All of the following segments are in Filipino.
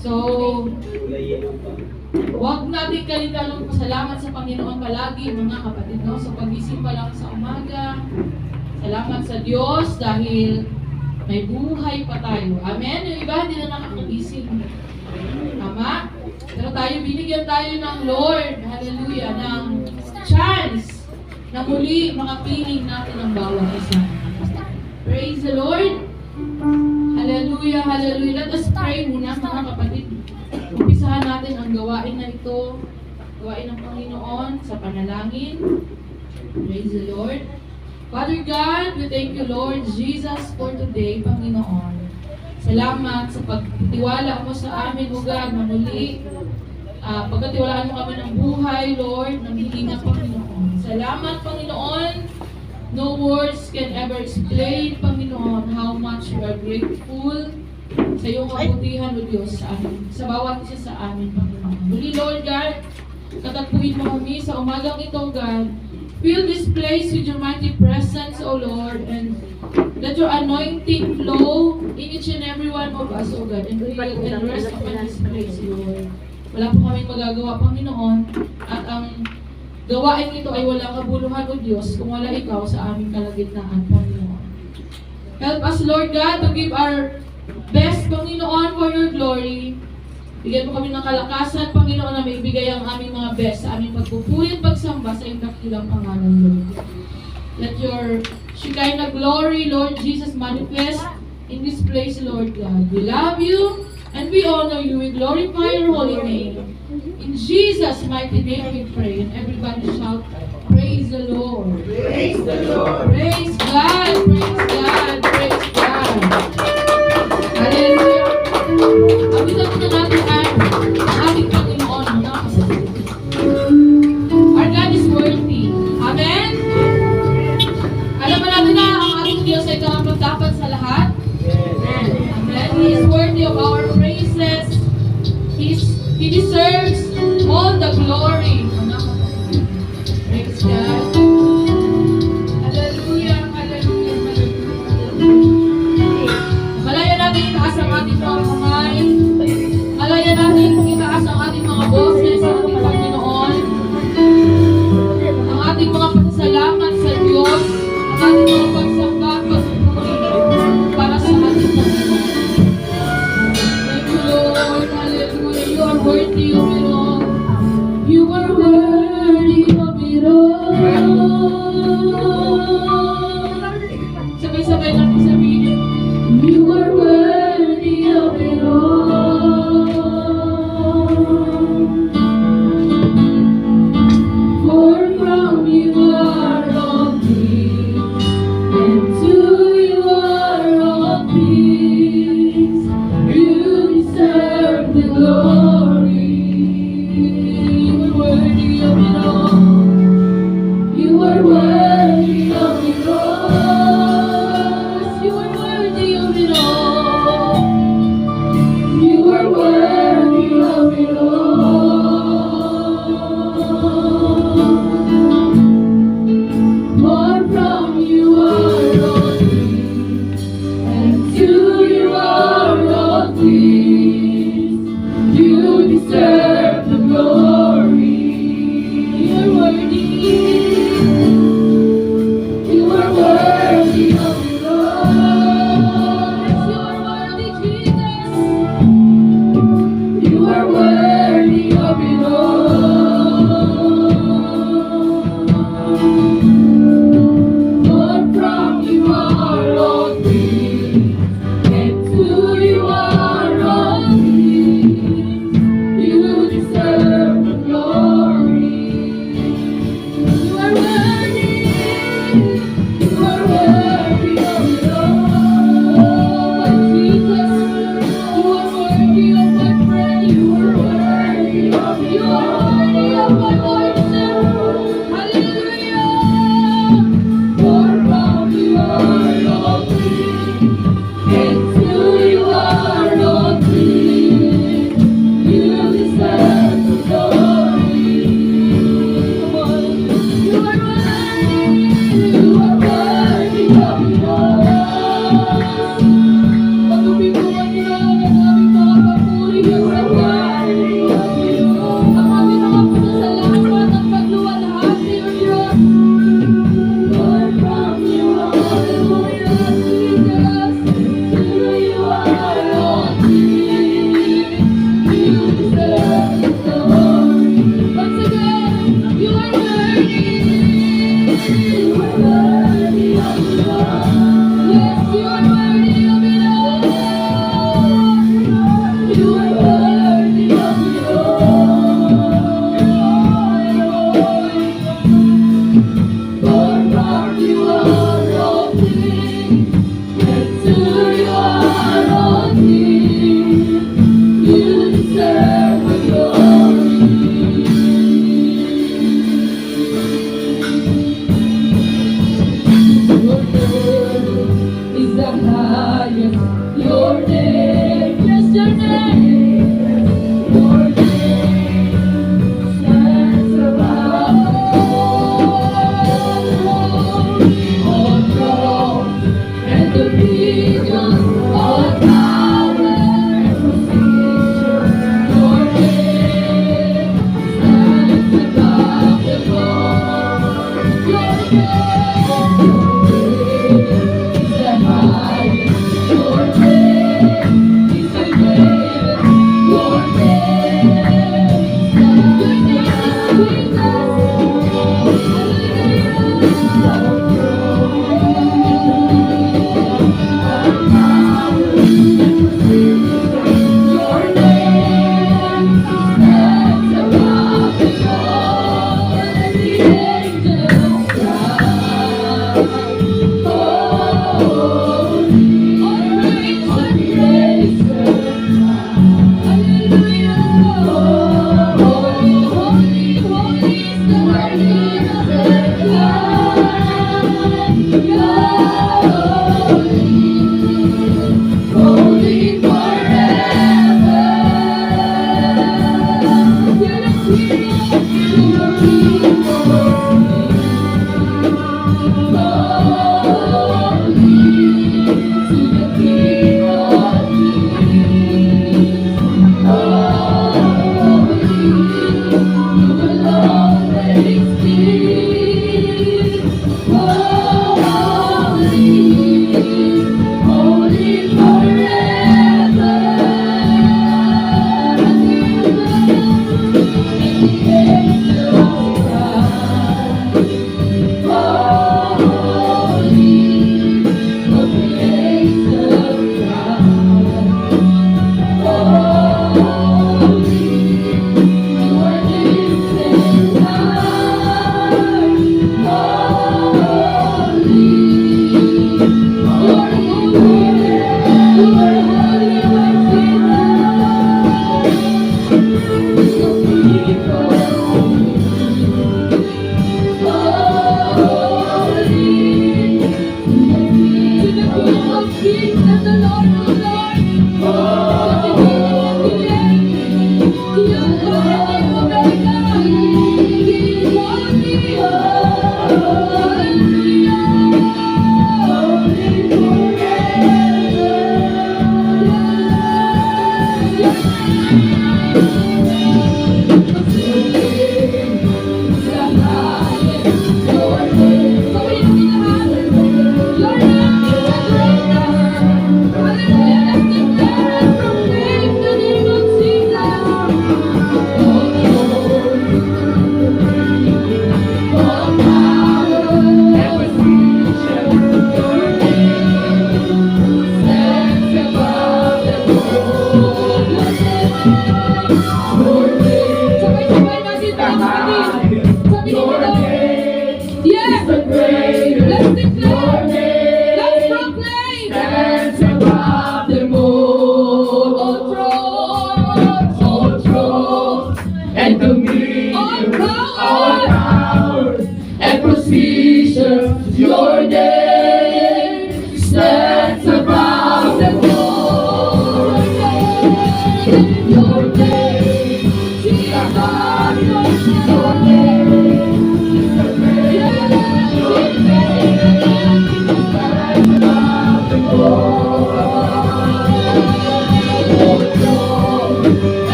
So, huwag natin kalimutan pasalamat sa Panginoon palagi, mga kapatid, no? Sa pagising pa lang sa umaga, salamat sa Diyos dahil may buhay pa tayo. Amen? Yung iba, hindi na nakakagising. Tama? Pero tayo, binigyan tayo ng Lord, hallelujah, ng chance na muli makapiling natin ang bawat isa. Praise the Lord! Hallelujah, hallelujah. Let us pray muna, mga kapatid. Umpisahan natin ang gawain na ito, gawain ng Panginoon sa panalangin. Praise the Lord. Father God, we thank you, Lord Jesus, for today, Panginoon. Salamat sa pagtiwala mo sa amin, O God, na muli. Pagkatiwalaan mo kami ng buhay, Lord, ng hilinga, Panginoon. Salamat, Panginoon. No words can ever explain, Panginoon, how much we are grateful sa iyong kabutihan, O Diyos, sa amin, sa bawat isa sa amin, Panginoon. Muli, Lord God, katatpuin mo kami sa umagang ito, God. Fill this place with your mighty presence, O Lord, and let your anointing flow in each and every one of us, O God, and rest upon this place, Lord. Wala po kaming magagawa, Panginoon, at ang gawain ito ay walang kabuluhan, O Diyos, kung wala ikaw sa aming kalagitnaan, Panginoon. Help us, Lord God, to give our best, Panginoon, for your glory. Bigyan mo kami ng kalakasan, Panginoon, na may ibigay ang aming mga best sa aming pagpupuri at pagsamba sa iyong dakilang pangalan, Lord. Let your Shekinah glory, Lord Jesus, manifest in this place, Lord God. We love you and we honor you. We glorify your holy name. In Jesus' mighty name we pray. And everybody shout, praise the Lord. Praise the Lord. Praise God. Praise God. Praise God. Hallelujah. Abitan mo na natin ang ating Panginoon, mga kapatid. Our God is worthy. Amen? Alam ba natin na ang ating Diyos ay karapat-dapat sa lahat? Amen. He is worthy of our praises. He deserves all the glory. Praise God. Hallelujah, hallelujah, hallelujah. Malaya natin itaas ang ating mga kamay. Malaya natin itaas ang ating mga boses sa ating Panginoon. Ang ating mga pasasalamat sa Diyos. Ang ating mga pagsamba at pagpupuri para sa ating Panginoon. Thank you, Lord. Hallelujah. You are worthy of it all. You are worthy of it all. Sabay-sabay natin sabihin. You are worthy of it all. For from you are all things, and to you are all things. You deserve the glory. You are worthy of it all. You are worthy of it all. Yes, you are highest. Your name, yes, your name. Your name stands above all thrones and dominions, all power and position. Your name stands above them all. Your name is the highest. Your name is the greatest. Your name is Holy forever. Holy.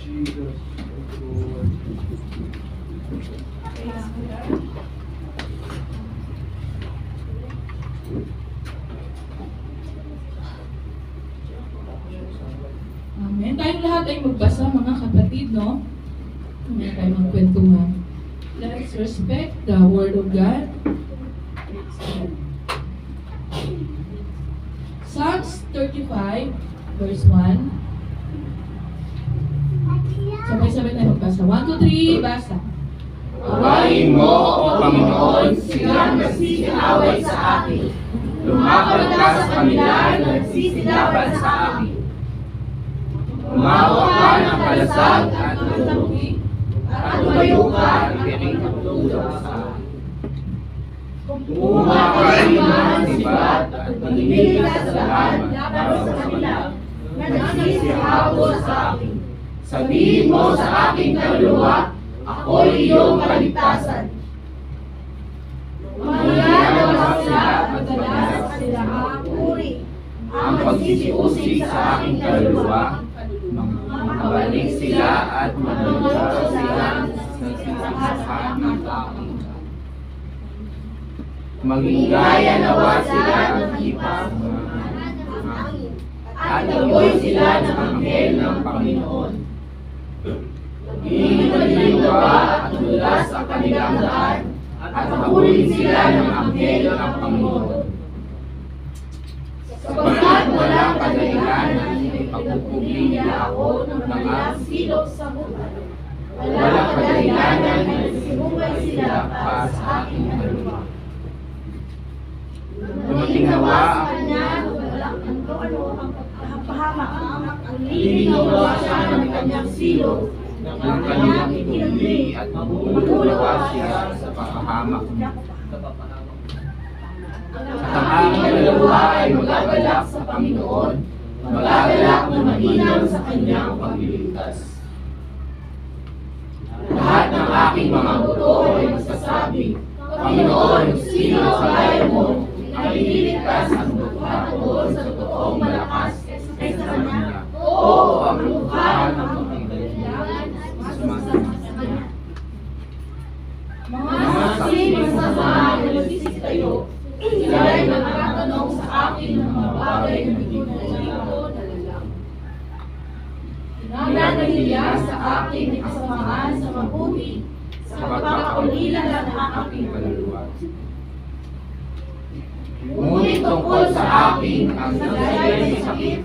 Jesus. Amen. Tayong lahat ay magbasa, mga kapatid, no? Hindi tayo magkwentuhan. Let's respect the Word of God. Psalms 35, verse 1. Sabay-sabay tayo magbasa. 1, 2, 3, basa. Awayin mo, O Panginoon, silang nagsisiaway sa akin. Lumaban ka sa kanila na nagsisilaban sa akin. Umawa ka ng kalasag at nagtamuki, at tumayo ka at ikinagtulog sa akin. Kumuha ka rin ng sibat at manimili ka sa lahat laban sa kanila na nagsisihabol sa akin. Sabihin mo sa aking kaluluwa, ako'y iyong kaligtasan. Mangyayabang sila at madalas sila ang puri. Ang pagsisiusig sa aking kaluluwa, makabalik sila at manunuto sila sa aking aking. Maging gaya nawa sila ng hipag, at nagoy sila ng anghel ng Panginoon. Maging maliliwa at dulas ang kanilang daan, at habulin sila ng anghel ng Panginoon. Sapagkat walang kadahilanan ay pagpupugli ako ng kanilang silog sa buhay. Walang kadahilanan ay sumubay sila para sa aking kaluluwa. Dumating nawa sa kanya, walang ano ang pahamak, ang lilinawa siya ng kanyang silog, ng kanilang itugli at magmumulawa siya sa pahamak niya. At ang aking kaluluwa ay magagalak sa Panginoon, magagalak na mainam sa kanyang pagliligtas. Lahat ng aking mga buto ay magsasabi, Panginoon, sino ang kaya mo ang ililigtas ang lukha doon sa totoong malakas kaysa sa kanya? Oo, ang lukha ng pagkakailangan mas masama. mga sinisamahan na nagsisitayo, sila'y nagtatanong sa akin ng mga bagay na hindi ko nalalang. Nananilya sa akin ang kasamaan sa mabuti, sa pagkakaulila ng aking kaluluwa. Ngunit tungkol sa akin ang nagdalay ng sakit,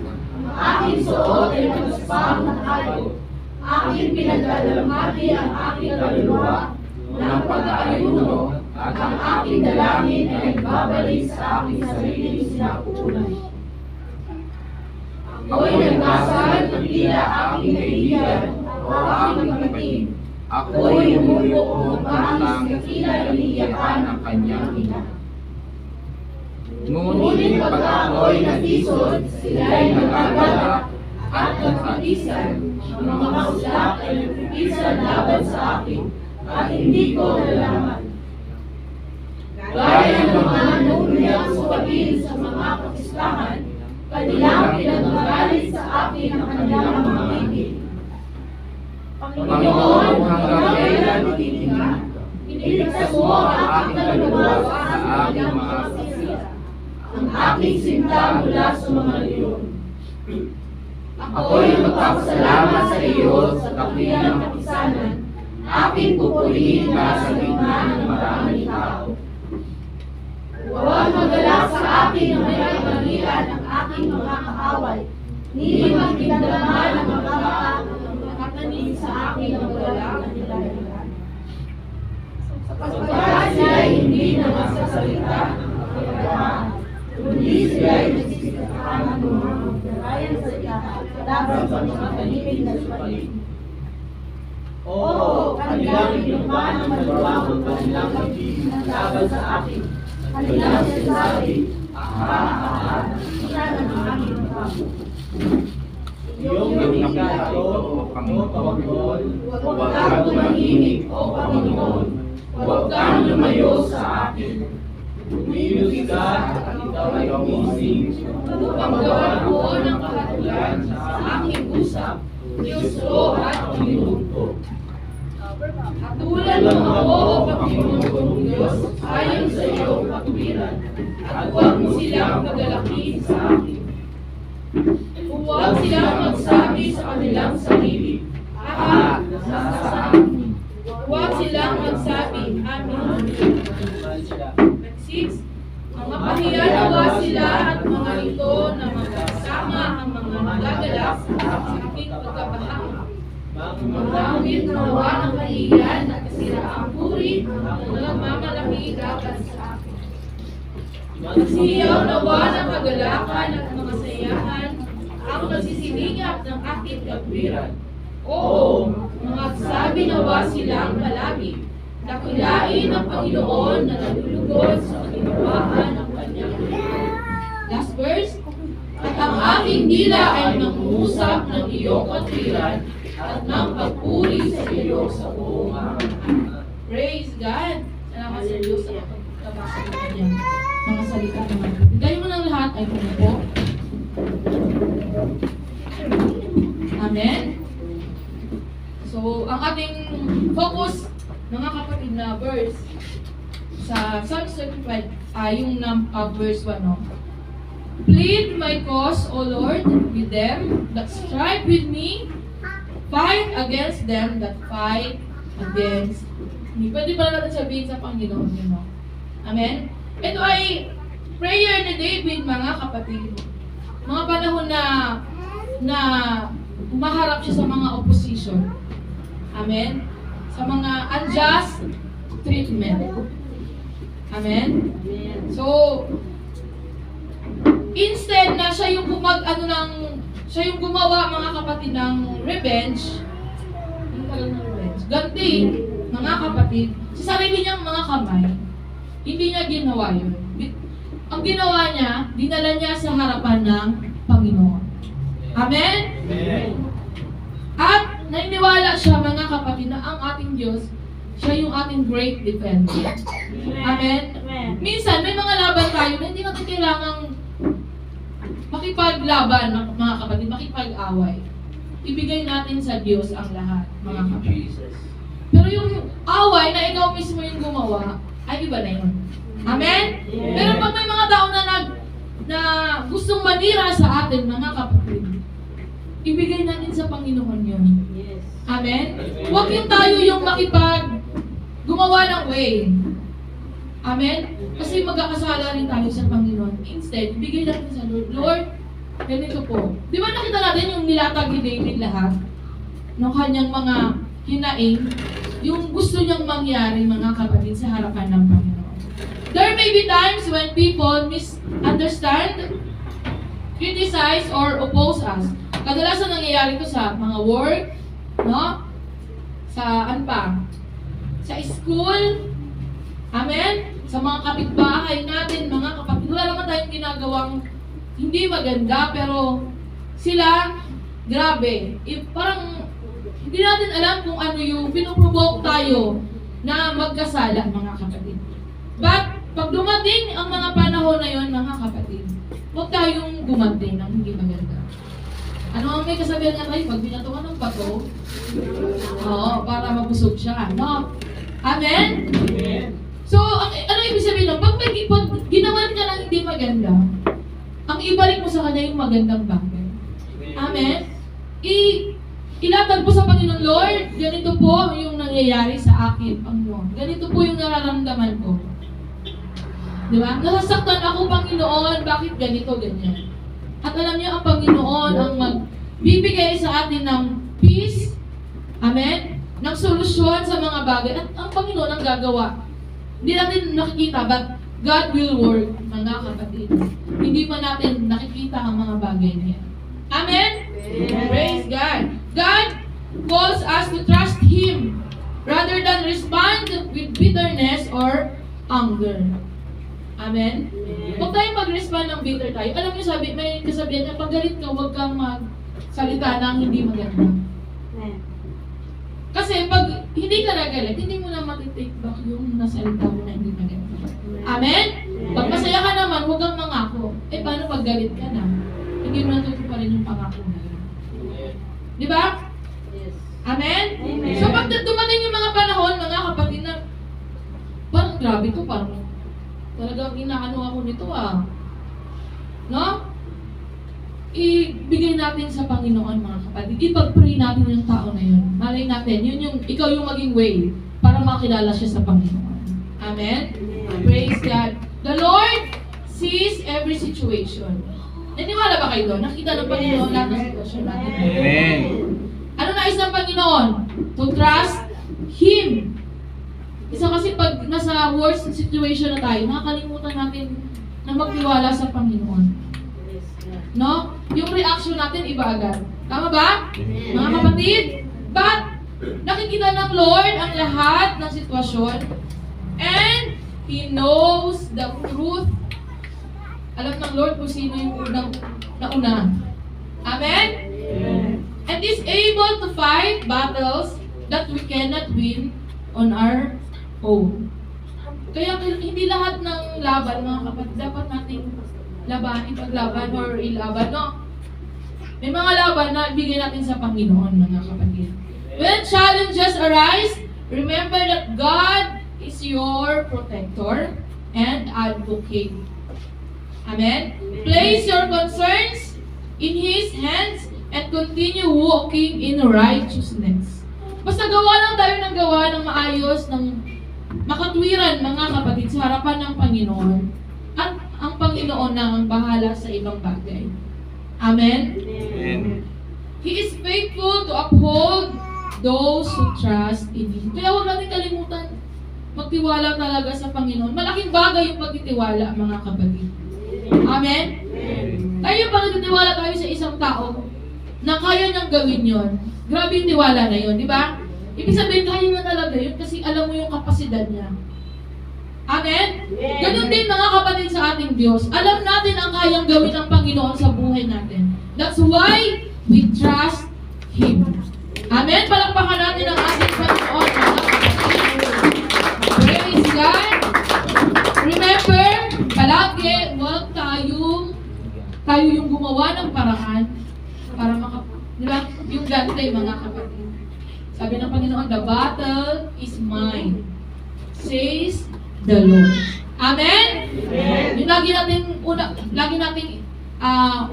ang aking suot ay nagspang ng hayop. Aking pinagdalamhati ang aking kaluluwa ng pag-aayuno, at ang aking dalangin ay nagbabalik sa aking sariling sinapupunan. Ako'y nagdasal ng tila aking kaibigan o aking kapatid. ako'y umulok ng pangtang na tila iniiyakan ng kanyang ina. Ngunit Ngunit pag pag ako'y ako'y natisod, sila'y nagkagala at nagpitisan. Ang mga uslak ay nagpitisan laban sa akin at hindi ko nalaman. Gaya ng mga nanunuyang suwagin sa mga kapistahan, kanilang pinagmagalit sa akin ang kanilang mga higit. Panginoon, hanggang kailan titigil? Iniligtas mo ang aking kaluluwa sa aking mga kasisira, ang aking sinta mula sa mga leon. Ako'y magpapasalamat sa iyo sa takdihan ng kapisanan, aking pupurihin ka sa gitna ng maraming tao. Huwag magalak sa akin ang may kabagian ng aking mga kaaway, ni magkindama ng mga makatanim sa akin ang magalak na nilalaman. Sapagkat sila'y hindi na magsasalita ng kapagahan, kundi sila'y nagsisikahan ng mga magdarayan sa lahat laban sa mga kalipin na supalit. Oo, kanilang inuman ang maluwang ang kanilang pagiging laban sa akin. Kanilang sinasabi, sila ng aking kapo. Iyong nakita ito, O Panginoon. Huwag kang tumahimik, O Panginoon. Huwag kang lumayo sa akin. Umilos ka at ikaw ay gumising upang gawan ko ng kahatulan sa aking usap Diyos ko at Panginoon ko. Hatulan mo ako, O Panginoon kong Diyos, ayon sa iyong katuwiran, at huwag mo silang pagalaki sa akin. Huwag silang magsabi sa kanilang sarili, aha, nasa amin. Huwag silang magsabi, amin. 6. Mga pahiyanawa sila at mga ito na magkasama ang mga nagagalak sa aking pagkabahagi. Magdamit nawa ng kahiyan at kasiraang puri na nagmamalaki dapat sa akin. Magsiyaw nawa ng kagalakan at mga sayahan ang magsisilingap ng aking kapwiran. Oo, magsabi nawa silang palagi, dakilain ang Panginoon na nalulugod sa kinawaan ng kanyang loob. Last verse. At ang aking dila ay mangungusap ng iyong katwiran at ng pagpuri sa iyo sa buong araw. Praise God! Salamat sa Diyos sa pagkabasa ng kanyang mga salita naman. Gayon mo ng lahat ay po. Amen? So, ang ating focus, mga kapatid, na verse sa Psalm 35 ay yung verse 1, no? Plead my cause, O Lord, with them that strive with me. Fight against them that fight against me. Pwede pa natin sabihin sa Panginoon, you know? Amen? Ito ay prayer ni David, mga kapatid. Mga panahon na umaharap siya sa mga opposition. Amen? Sa mga unjust treatment. Amen? So, instead na siya yung siya yung gumawa, mga kapatid, ng revenge. Yung talagang revenge. Ganti, mga kapatid, sa sarili niyang mga kamay, hindi niya ginawa yun. Ang ginawa niya, dinala niya sa harapan ng Panginoon. Amen? Amen. At naniniwala siya, mga kapatid, na ang ating Diyos, siya yung ating great defender. Amen? Minsan, may mga laban tayo na hindi natin kailangang makipaglaban, mga kapatid, makipag-away. Ibigay natin sa Diyos ang lahat, mga kapatid. Pero yung away na ikaw mismo yung gumawa, ay iba na yun. Amen? Pero pag may mga tao na gustong manira sa atin, mga kapatid, ibigay natin sa Panginoon yun. Amen? Huwag yung tayo yung gumawa ng way. Amen? Kasi magkakasala rin tayo sa Panginoon. Instead, ibigay natin sa Lord. Lord, ganito po. Di ba nakita natin yung nilatag ni David lahat? Ng kanyang mga hinaing, yung gusto niyang mangyari, mga kapatid, sa harapan ng Panginoon. There may be times when people misunderstand, criticize, or oppose us. Kadalasan nangyayari ko sa mga work, no? Sa sa school, amen? Sa mga kapitbahay natin, mga kapatid, wala naman tayong ginagawang hindi maganda, pero sila, grabe. Parang, hindi natin alam kung ano yung pinoprovoke tayo na magkasala, mga kapatid. But, pag dumating ang mga panahon na yon, mga kapatid, huwag tayong gumanti ng hindi maganda. Ano ang may kasabihan nga tayo? Pag binatungan ng bato, para mabusog siya, no? Amen? Amen. So, ano ibig sabihin nun? Pag ginawan ka ng hindi maganda, ang ibalik mo sa kanya yung magandang bagay. Amen? Ilatag po sa Panginoon, Lord, ganito po yung nangyayari sa akin, Panginoon. Ganito po yung nararamdaman ko. Di ba? Nasasaktan ako, Panginoon, bakit ganito, ganyan? At alam niyo, ang Panginoon ang magbibigay sa atin ng peace, amen? Ng solusyon sa mga bagay. At ang Panginoon ang gagawa. Hindi natin nakikita, but God will work, mga kapatid. Hindi pa natin nakikita ang mga bagay niya. Amen? Amen. Praise God. God calls us to trust Him rather than respond with bitterness or anger. Amen? Huwag tayong mag-respond ng bitter tayo. Alam niyo, may kasabihan na pag galit ka, huwag kang magsalita ng hindi maganda. Kasi pag hindi ka nagalit, hindi mo na matitake back yung nasalita mo na hindi maganda. Amen? Pag masaya ka naman, huwag kang mangako. Paano pag galit ka na? Hindi mo natutuparin yung pangako na yun. Di ba? Yes. Amen? Amen. So pag dumating yung mga panahon, mga kapatid na, parang grabe to, parang talagang inaano ako nito No? Ibigay natin sa Panginoon, mga kapatid. Ipag-pray natin yung tao na yun. Malay natin, ikaw yung maging way para makilala siya sa Panginoon. Amen? Praise God. The Lord sees every situation. Naniwala ba kayo doon? Nakita ng Panginoon lahat ng sitwasyon natin. Amen. Ano nais ng Panginoon? To trust Him. Isa kasi pag nasa worst situation na tayo, nakakalimutan natin na magtiwala sa Panginoon. No? Yung reaction natin iba agad. Tama ba? Mga kapatid? But, nakikita ng Lord ang lahat ng sitwasyon and He knows the truth. Alam ng Lord kung sino yung nauna. Amen? And is able to fight battles that we cannot win on our own. Kaya hindi lahat ng laban, mga kapatid, dapat nating ipaglaban or ilaban, no? May mga laban na bigay natin sa Panginoon, mga kapatid. When challenges arise, remember that God is your protector and advocate. Amen? Place your concerns in His hands and continue walking in righteousness. Basta gawa lang tayo ng gawa ng maayos, ng makatwiran, mga kapatid, sa harapan ng Panginoon. At ang Panginoon na ang bahala sa ibang bagay. Amen? Amen. He is faithful to uphold those who trust in Him. Kaya huwag natin kalimutan, magtiwala talaga sa Panginoon. Malaking bagay yung pagtitiwala, mga kapatid. Amen? Tayo pag nagtitiwala tayo sa isang tao na kaya niyang gawin yon, grabe yung tiwala na yun, di ba? Ibig sabihin, kaya niya talaga yun kasi alam mo yung kapasidad niya. Amen? Ganun din, mga kapatid, sa ating Diyos. Alam natin ang kayang gawin ng Panginoon sa buhay natin. That's why we trust Him. Amen? Palakpakan natin ang ating Panginoon, mga kapatid. Praise God. Remember, palagi, huwag tayo yung gumawa ng paraan para di ba? Yung gante, mga kapatid. Sabi ng Panginoon, the battle is mine, says the Lord. Amen? Yung lagi nating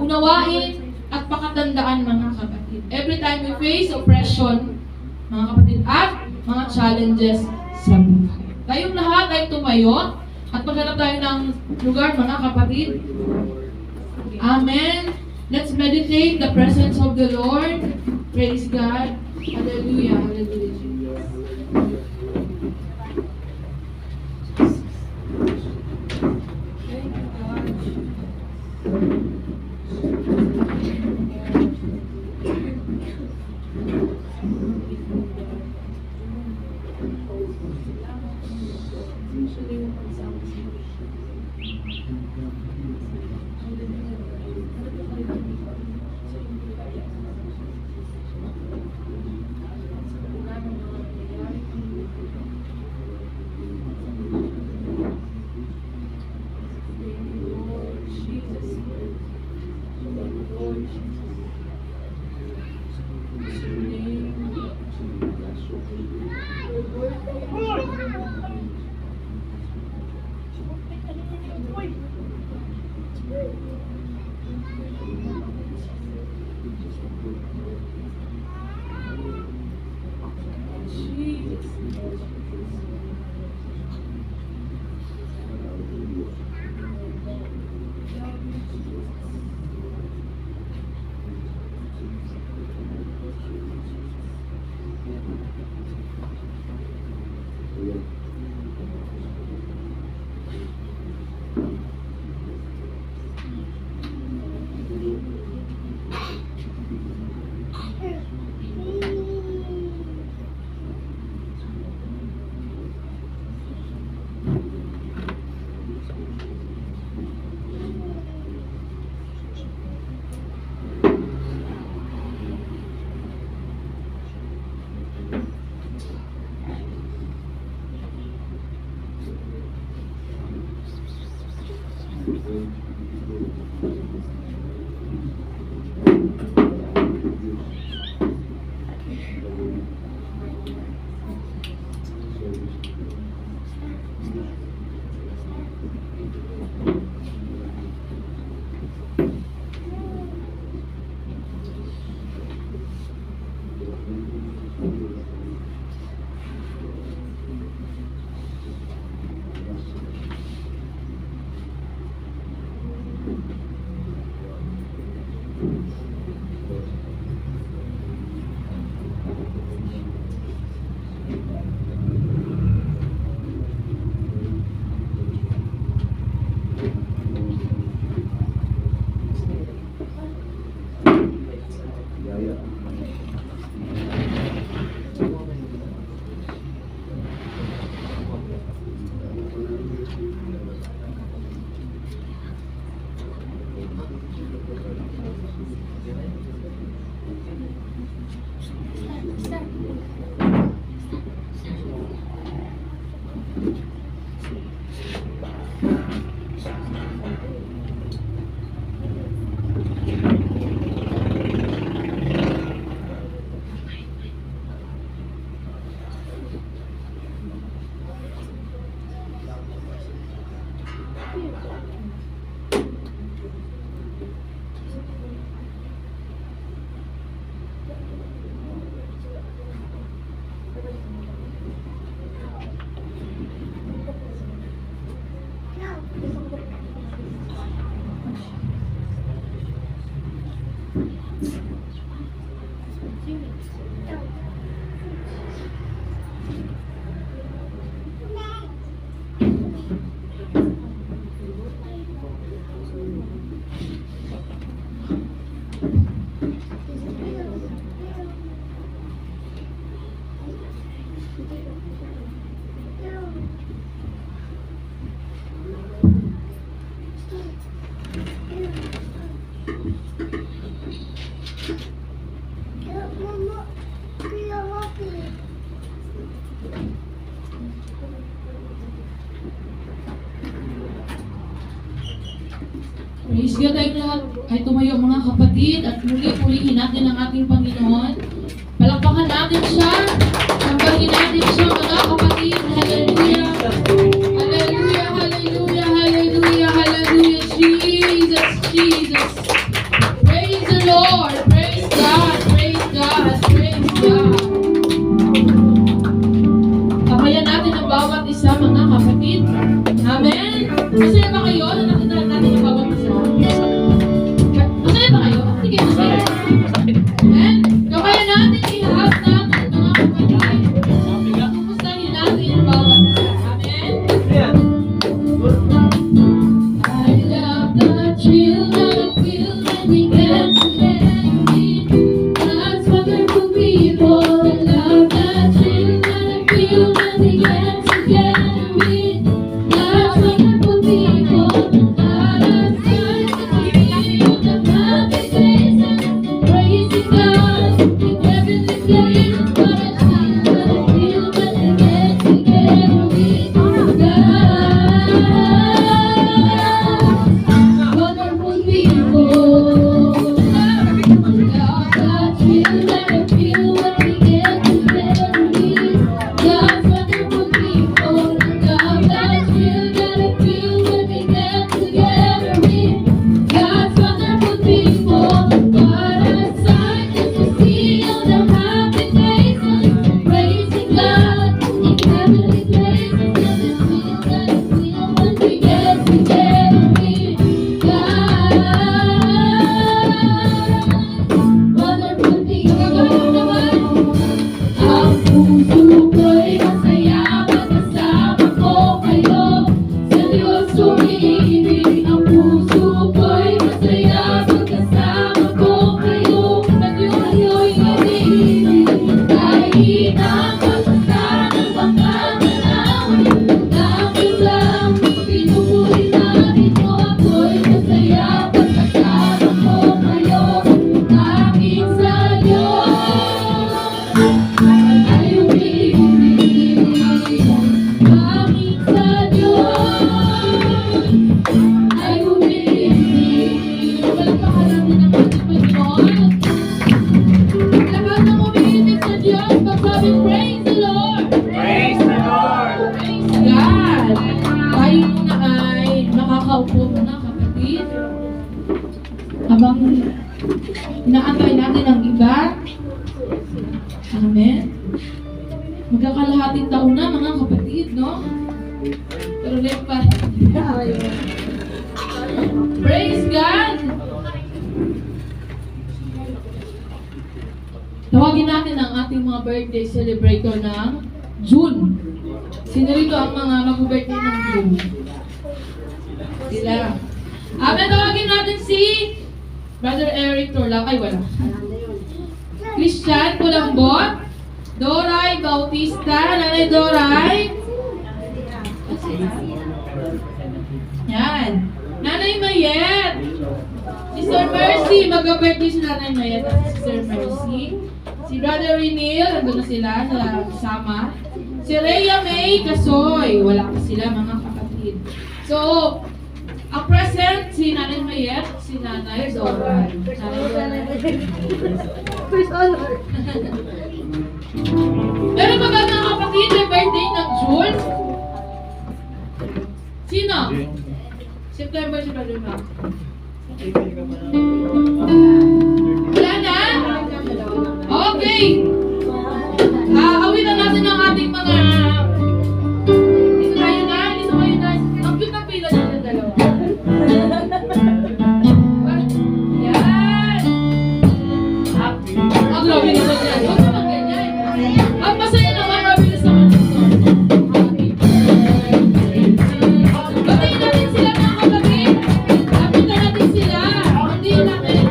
unawain at pakatandaan, mga kapatid. Every time we face oppression, mga kapatid, at mga challenges sa buhay. Tayong lahat ay tumayo at maghanap tayo ng lugar, mga kapatid. Amen. Let's meditate the presence of the Lord. Praise God. Hallelujah. Hallelujah. Praise God, tayong lahat ay tumayo mga kapatid at muli-pulihin natin ang ating Panginoon. Palakpakan natin siya. Sambahin natin siya mga kapatid. Hallelujah. Hallelujah, hallelujah, hallelujah, hallelujah. Jesus, Jesus. Praise the Lord. Praise God. Praise God. Praise God. Kamayan natin ang bawat isa mga kapatid. Amen. Masaya ba kayo na nakita natin ang bawat isa? Masaya ba kayo? Sige, masaya. Amen. Kamayan natin ihahap natin mga kapatid. Kumustahin natin ang bawat isa. Amen. I love the thrill that I feel when we get together. God's wonderful people. I love the thrill that I feel when we get together. God's wonderful people. Out of sight, we feel the happy faces, praising God in heavenly places. What a thrill that I feel when we get together with God. Wonderful people. Love that thrill that I feel when we get together with God's wonderful people. Love that thrill that I feel when we get together with God's wonderful people. What a sight just to see all the happy faces, praising God in heavenly places. Love the thrill that I feel when we get together with God. Wonderful people. Ang puso ko'y masaya pagkasama ko kayo. Sa Diyos umiibig. Ang puso ko'y masaya pagkasama ko kayo. Sa Diyos ayo'y iniibig. Kahit ang pagkasama ng mga manawin. Dahil lang pinupuri namin mo. Ako'y masaya pagkasama ko kayo. Aking sa Diyos ay umiibig. Aking sa Diyos ay umiibig. Palakpakan natin ang ating Panginoon. Lahat ng umiibig sa Diyos, magsabing praise the Lord. Praise the Lord! Praise God. Tayo muna ay makakaupo muna kapatid. Habang inaantay natin ang iba. Amen. Magkakalahating taon na mga kapatid, no? Pero late pa. Praise God! Tawagin natin ang ating mga birthday celebrator ng June. Sino rito ang mga mag-birthday ng June? Sila. Amen, tawagin natin si Brother Eric Torlac. Ay, wala. Christian Pulambot, Doray Bautista, Nanay Doray. Yan. Nanay Mayet. Sister Mercy, mag-birthday si Nanay Mayet at si Sister Mercy. Si Brother Renil, nandun na sila sa kasama. Si Rhea May Kasoy, wala pa sila mga kapatid. So, ang present, si Nanay Mayet, si Nanay Doray. First honor. Pero pag mga kapatid, may birthday ng June? Sino? September si Brother Mac. Wala na? Okay. Awitan natin ang ating mga... Dito tayo na. Ang cute ng pila natin dalawa. Yan. Ang grabe naman yan. Huwag naman ganyan. Ang masaya naman, mabilis naman ito. Batayin natin sila mga kapatid. Lapitan natin sila. Hindi natin.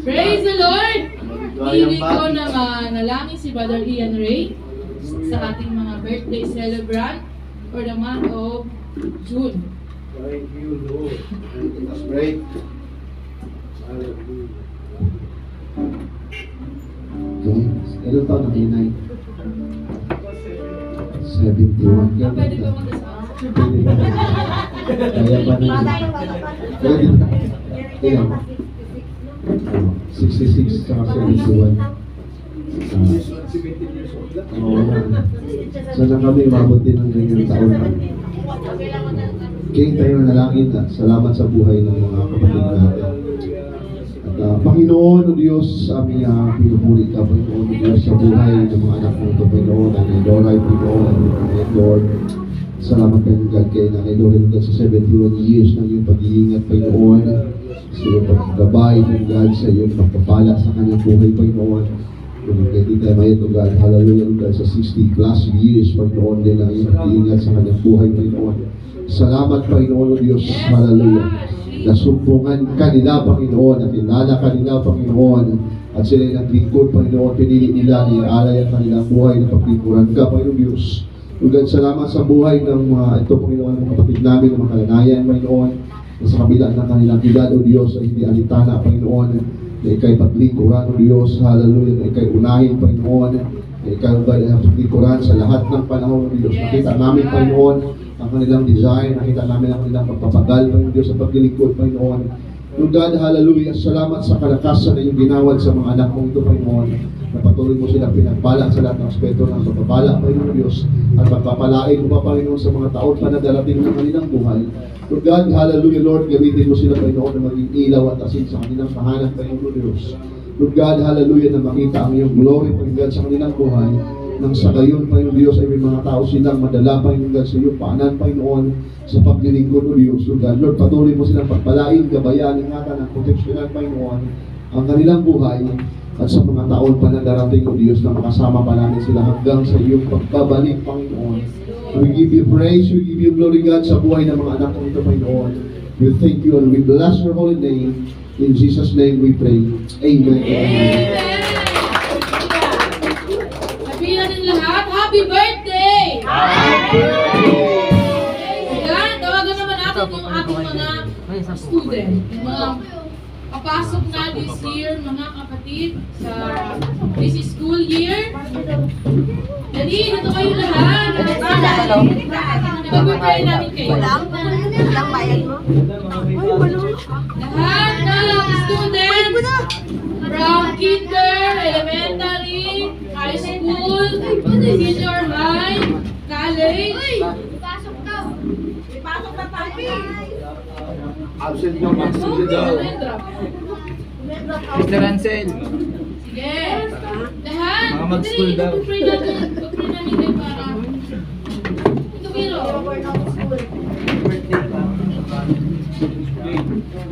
Praise the Lord! Hili ko na manalangin si Brother Ian Ray sa ating mga birthday celebrant for the month of June. Thank you, Lord. Let's pray. Hallelujah. Okay. Ilan taon na kayo, Nay? 71. Pwede ba magkasama? Pwede ba? Kaya pa na. Pwede ba? Ilan? 66 saka 71. 17 years old lang. Oo nga. Sana kami umabot din ng ganyan taon. King, tayo na nalangin na. Salamat sa buhay ng mga kapatid natin. At Panginoon o Diyos, sa aming pinupuri ka, Panginoon o Diyos, sa buhay ng mga anak mo ito, Panginoon, Nanay Dora, Panginoon, Nanay Lord. Salamat kayo, God, kay Nanay Dora, sa 71 years ng iyong pag-iingat, Panginoon, sa iyong pagkagabay, God, sa iyong pagpapala sa kanyang buhay, Panginoon. Kung kay Tita Maya ito, God, hallelujah, God, sa 60 plus years, Panginoon, din ang iyong pag-iingat sa kanyang buhay, Panginoon. Salamat, Panginoon o Diyos, hallelujah. Nasumpungan kanila, Panginoon, at inala kanila, Panginoon, at sila'y naglingkod, Panginoon, pinili nila, nialay ang kanilang buhay na paglingkuran ka, Panginoon Diyos. Lugad, salamat sa buhay ng mga ito, Panginoon, ng mga kapatid namin, ng mga kalanayan, Panginoon, na sa kabila ng kanilang edad, O Diyos, ay hindi alitana, Panginoon, na ikay paglingkuran, O Diyos, hallelujah, na ikay unahin, Panginoon, na ikay paglingkuran sa lahat ng panahon, O Diyos. Nakita namin, Panginoon, ang kanilang design, nakita namin ang kanilang pagpapagal, Panginoon Diyos, sa paglilingkod, Panginoon. Lord God, hallelujah, salamat sa kalakasan na iyong ginawad sa mga anak mong ito, Panginoon, na patuloy mo silang pinagpala sa lahat ng aspeto ng pagpapala, Panginoon Diyos, at pagpapalain mo pa, Panginoon, sa mga taon pa na darating ng kanilang buhay. Lord God, hallelujah, Lord, gamitin mo sila, Panginoon, na maging ilaw at asin sa kanilang tahanan, Panginoon Diyos. Lord God, hallelujah, na makita ang iyong glory, Panginoon God, sa kanilang buhay. Nang sa gayon, Panginoon Diyos, ay may mga tao silang madala, Panginoon God, sa iyong paanan, Panginoon, sa paglilingkod, O Diyos. Lord God, Lord, patuloy mo silang pagpalain, gabayan, ingatan, at proteksyonan, Panginoon, ang kanilang buhay, at sa mga taon pa na darating, O Diyos, na makasama pa namin sila hanggang sa iyong pagbabalik, Panginoon. We give you praise, we give you glory, God, sa buhay ng mga anak mo ito, Panginoon. We thank you and we bless your holy name. In Jesus' name we pray. Amen. Amen! Sabihin natin lahat, Happy Birthday! Ayan, tawagan naman natin yung ating mga student. Yung mga papasok na this year, mga kapatid, sa this school year. Dali, dito kayo lahat. Nag-birthday namin kayo. Walang bayad mo? Lahat ng students from kinder, elementary, high school, senior high, college. Ipasok daw. Ipasok na tayo. Absent yung absent daw. Mr. Ansel. Sige. Lahat. Mga mag-school daw. Pag-pray namin kayo para. Ito, Kiro.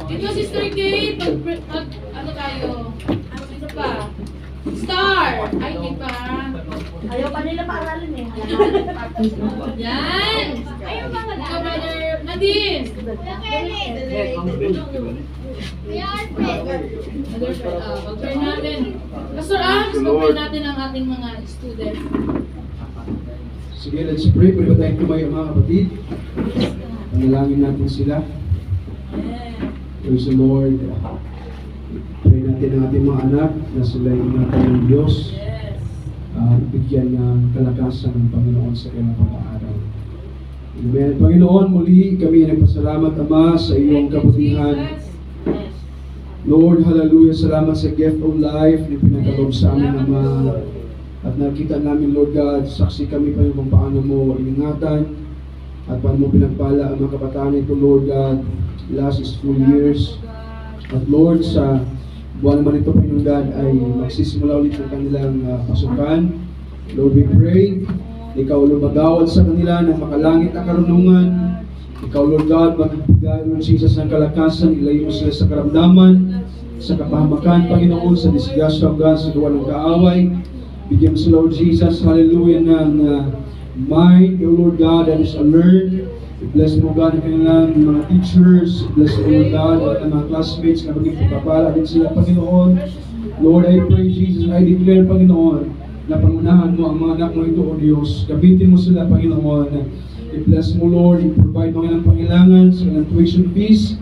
Ito, Sister Kate. Ano tayo? Ano pa? Star. Ay, di pa. Ayaw pa nila paaralin eh. Yan. Ayaw ba nga Ika, Brother Nadine. Pag-pray natin. Pastor Alex, pag-pray natin ang ating mga students. Sige, let's pray. Pwede ba tayong tumayo, mga kapatid? Panalangin natin sila. Praise the Lord. Pray natin ang ating mga anak na sila ingatan ng Diyos. Yes. Bigyan ng kalakasan ng Panginoon sa kanilang pag-aaral. Amen. Panginoon, muli kami nagpasalamat, Ama, sa iyong kabutihan. Yes. Lord, hallelujah, salamat sa gift of life na pinagkaloob sa amin, Ama. At nakita namin, Lord God, saksi kami pa kung paano mo ingatan at paano mo pinagpala ang mga kabataan ito, Lord God, last school years. At Lord, sa buwan naman ito, Panginoon God, ay magsisimula ulit ng kanilang pasukan. Lord, we pray, Ikaw, Lord, magawad sa kanila ng makalangit na karunungan. Ikaw, Lord God, magbigay, Lord Jesus, ng kalakasan, ilayo mo sila sa karamdaman, sa kapahamakan, Panginoon, sa disgrasya, God, sa luwa ng kaaway. Bigyan mo sila, Lord Jesus, hallelujah, ng mind, O Lord God, that is alert. Bless mo, God, ang kanilang mga teachers. Bless mo, God, ang mga classmates na maging pagpapala din sila, Panginoon. Lord, I pray, Jesus, I declare, Panginoon, na pangunahan mo ang mga anak mo ito, O Diyos. Gabitin mo sila, Panginoon. I-bless mo, Lord. I-provide mo ang pangailangan sa kanilang tuition fees.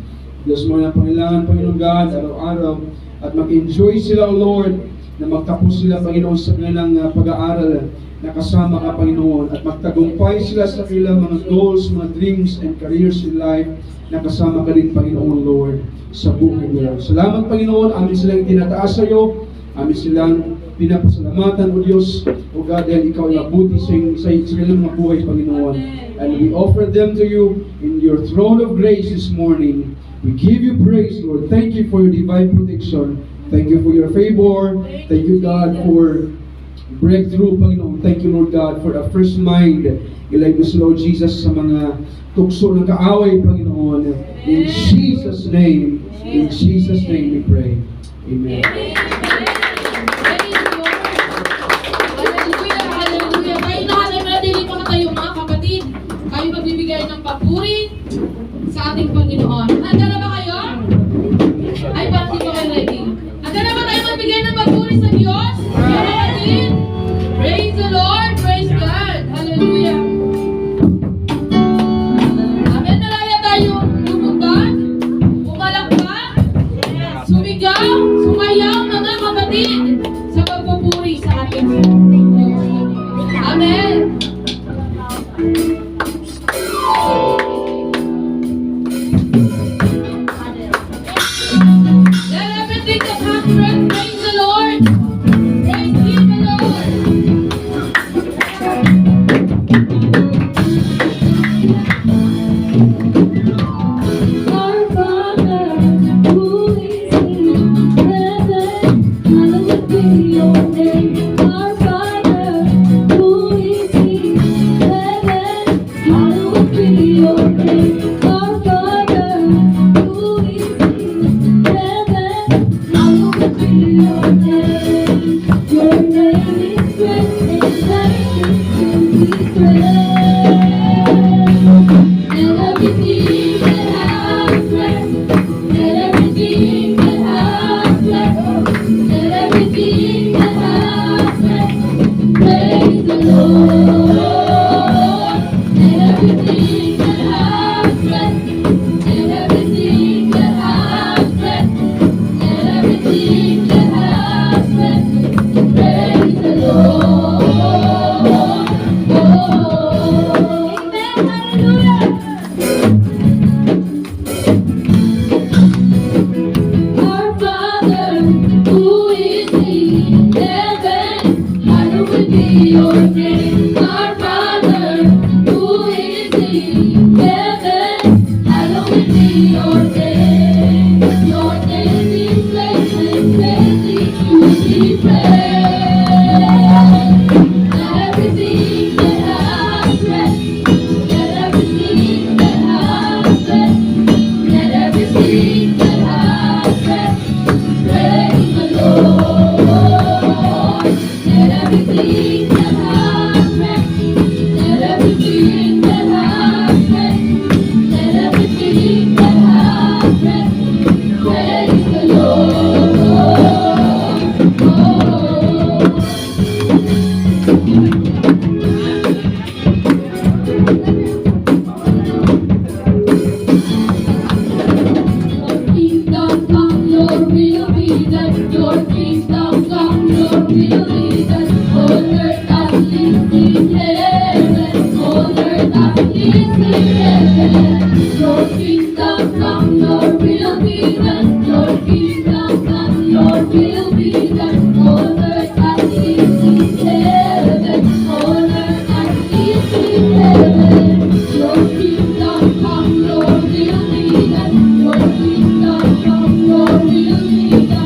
Bless mo ang pangailangan, Panginoon God, araw-araw. At mag-enjoy sila, O Lord, na magtapos sila, Panginoon, sa kanilang pag-aaral na kasama ka, Panginoon. At magtagumpay sila sa kanilang mga goals, mga dreams, and careers in life na kasama ka din, Panginoon, Lord, sa buhay nila. Salamat, Panginoon. Amin silang itinataas sa iyo. Amin silang pinapasalamatan, O Diyos, O God, dahil ikaw ay mabuti sa kanilang mga buhay, Panginoon. And we offer them to you in your throne of grace this morning. We give you praise, Lord. Thank you for your divine protection. Thank you for your favor. Thank you, God, for breakthrough, Panginoon. Thank you, Lord God, for a fresh mind. Ilay mo si Lord Jesus sa mga tukso ng kaaway, Panginoon. In Jesus' name we pray. Amen. Hallelujah. Kaya nahanay manatili pa tayo, mga kapatid. Kayo magbibigay ng papuri sa ating Panginoon. Handa na ba kayo? Ay, parang di ba kayo ready? Handa na ba tayo magbigay ng papuri sa Diyos? Mga kapatid? Praise the Lord! Praise God! Hallelujah! Amen. Nalaya tayo lumugad, umalakpak, sumigaw, sumayaw, mga kapatid, sa pagpupuri sa ating Diyos. Amen. Let everything that hath breath praise the Lord. Praise ye the Lord. Our Father, who is in heaven, hallowed be your name. Our Father, who is in heaven, hallowed be your name. Our Father, who is in heaven, hallowed be your name. Your name is great and greatly to be praised. And everything that has breath, let everything that has breath, let everything that has breath, praise the Lord. Let everything that has breath, let everything that has breath, let everything that has breath, praise the Lord. Amen. Hallelujah. Our Father, who is in heaven, hallowed be your name. Our Father, who is in heaven, hallowed be your name. Your name is great and greatly to be praised. Let everything that has breath, let everything that has breath, let everything that has breath, praise the Lord. Let everything that has breath, let everything that has breath, let everything that has breath, praise the Lord. Your kingdom come, your will be done. Your kingdom come, your will be done. On earth as it is in heaven. On earth as it is in heaven. Your kingdom come, your will be done. Your kingdom come, your will be done. On earth as it is in heaven. On earth as it is in heaven. Your kingdom come, your will be done. Your kingdom come, your will be done.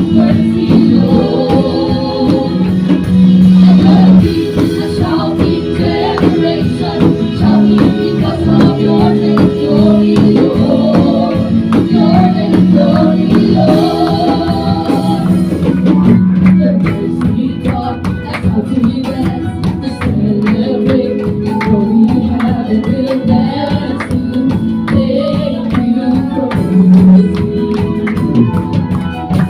mercy, Lord. And your peace shall be generation, shall be because of your name, glory, Lord. Your name, glory, Lord. The mercy God, that's how to dance, to celebrate, and what we have and will dance to. Thank you for mercy.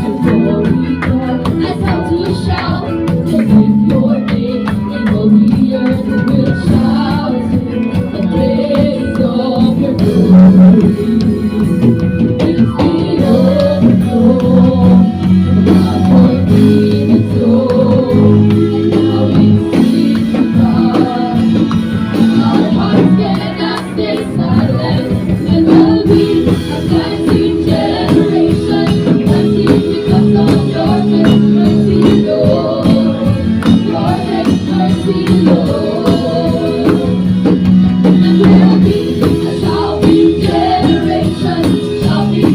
And glory God, that's how to shout, to lift your name, and all the earth will shout to the praise of your glory. It's been overflow.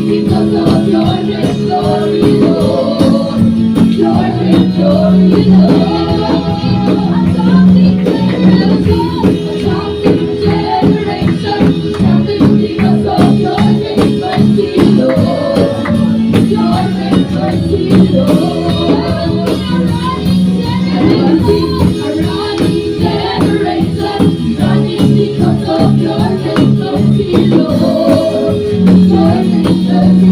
Because of your great glory, Lord. Your great glory, Lord. Adopting generation, something because of your great mercy, Lord. Your great mercy, Lord. Running generation, running because of your great mercy, Lord. Your great mercy,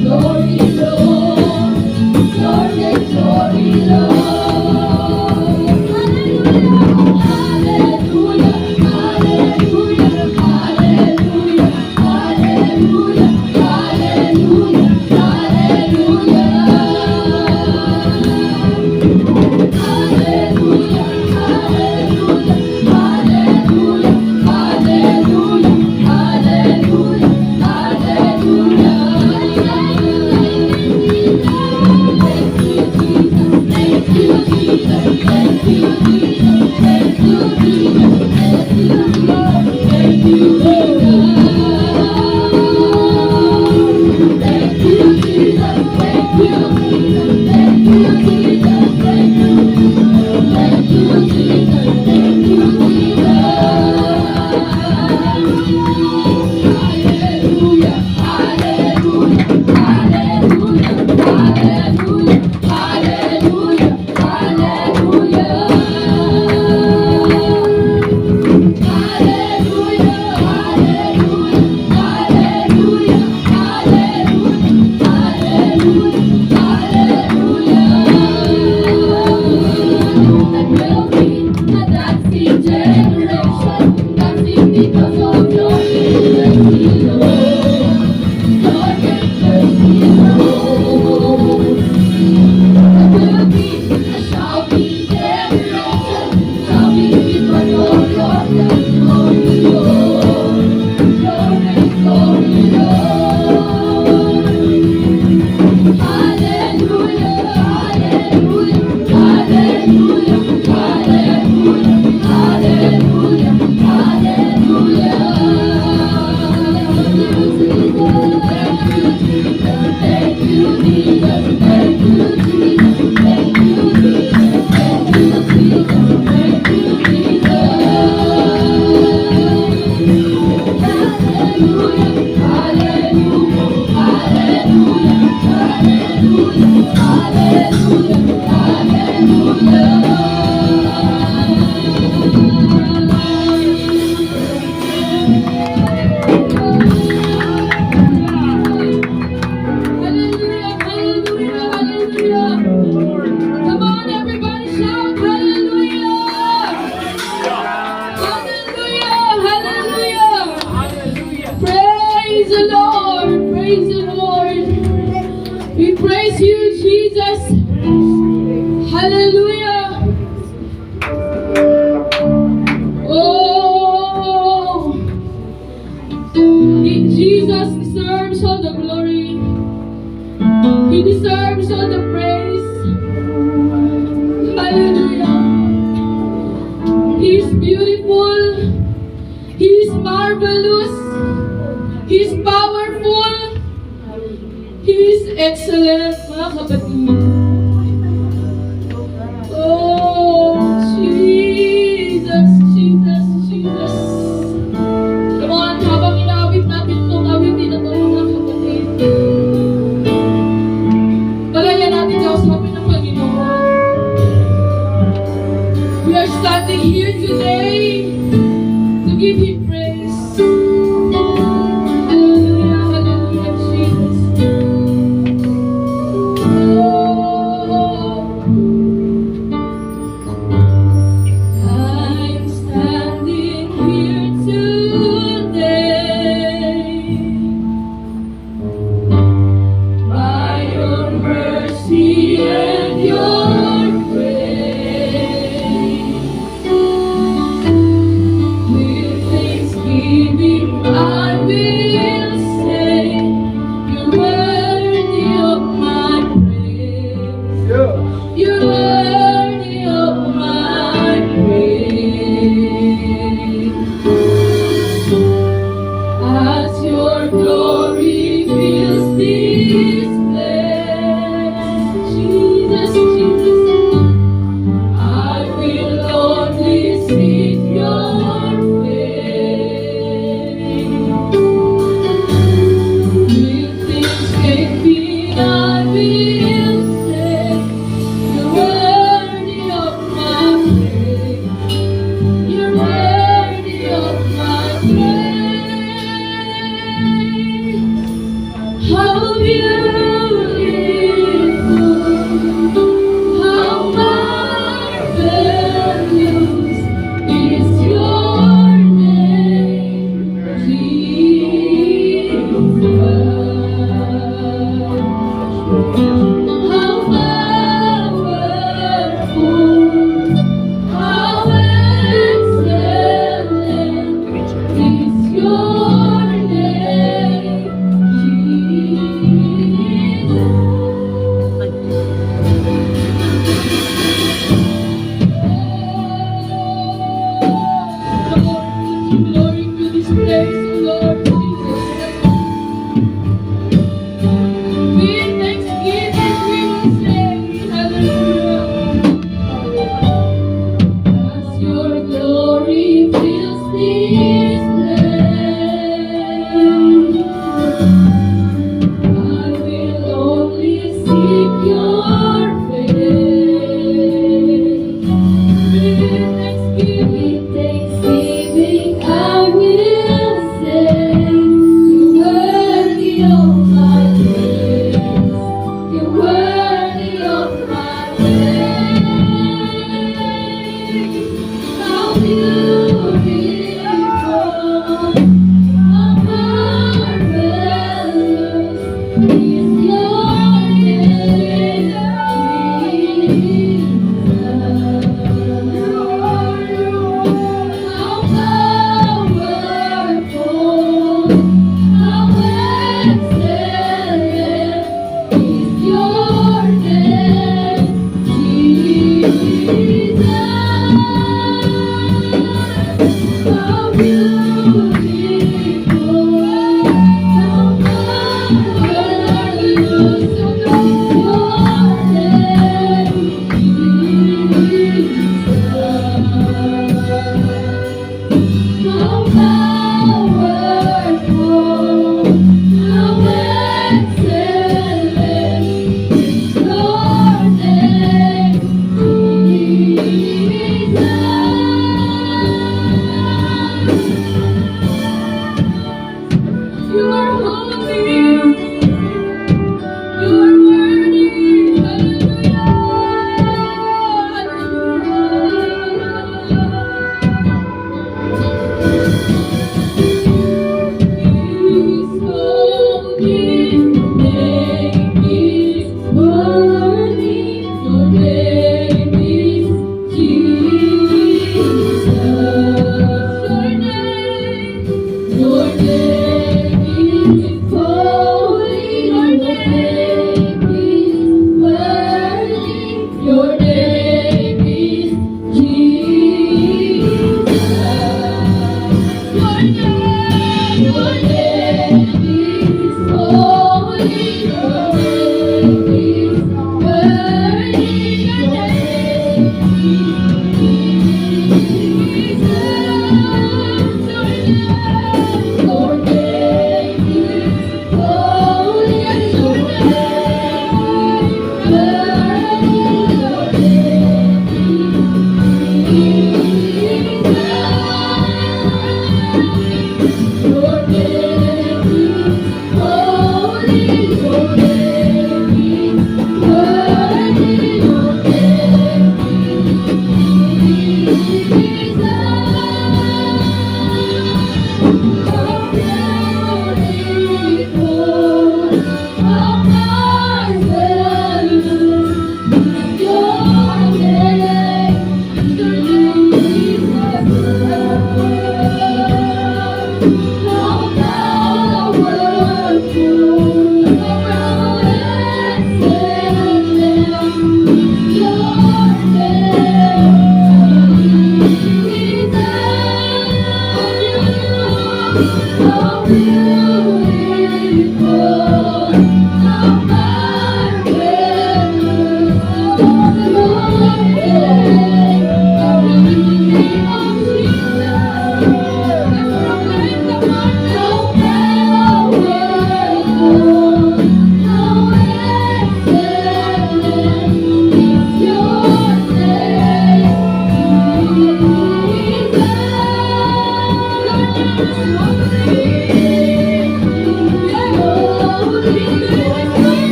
Glory, Lord. Your great glory, Lord. Hallelujah, hallelujah, hallelujah, hallelujah, hallelujah, hallelujah. Hallelujah, hallelujah, hallelujah, hallelujah, hallelujah, hallelujah. Thank you, Jesus. Thank you, Jesus. Thank you, Jesus. Thank you, Jesus. Thank you, Jesus. Thank you, Jesus. Thank you, Jesus. Thank you, Jesus. Thank you, thank you, Jesus. Thank you, Jesus. Hallelujah, hallelujah, hallelujah, hallelujah, hallelujah, because of your mercy, Lord. Your mercy, Lord. Will be a shouting generation, shouting because of your great glory, Lord. Your great glory, Lord. Hallelujah, hallelujah, hallelujah, hallelujah, hallelujah, hallelujah. Thank you, Jesus. Thank you, Jesus. Thank you, Jesus. Thank you, Jesus. Thank you, Jesus. Hallelujah, hallelujah, hallelujah, hallelujah, hallelujah, hallelujah, hallelujah, hallelujah. Come on, everybody, shout hallelujah! Hallelujah, hallelujah! Praise the Lord, praise the Lord. We praise you, Jesus. Hallelujah. Oh, Jesus deserves all the glory. He deserves all the praise. Hallelujah. He is beautiful. He is marvelous. He is powerful. He is excellent, mga kapatid. Oh, Jesus, Jesus, Jesus. Come on, habang inaawit natin itong awitin na ito, mga kapatid. Palayan natin kausapin ng Panginoon. We are standing here today to give Him praise. Hallelujah, hallelujah, Jesus. Oh, I'm standing here today by Your mercy and Your grace. With thanksgiving I will say, You're worthy of my praise. You're worthy of my praise. As Your glory fills this place, Jesus, Jesus, I will only seek Your face. With thanksgiving I will say, You're worthy of my praise. You're worthy of my praise. How beautiful, how marvelous is Your name, Jesus. How powerful, how excellent is Your name, Jesus. Glory to this place, Lord Jesus. With thanksgiving we will say, hallelujah. As Your glory fills this place,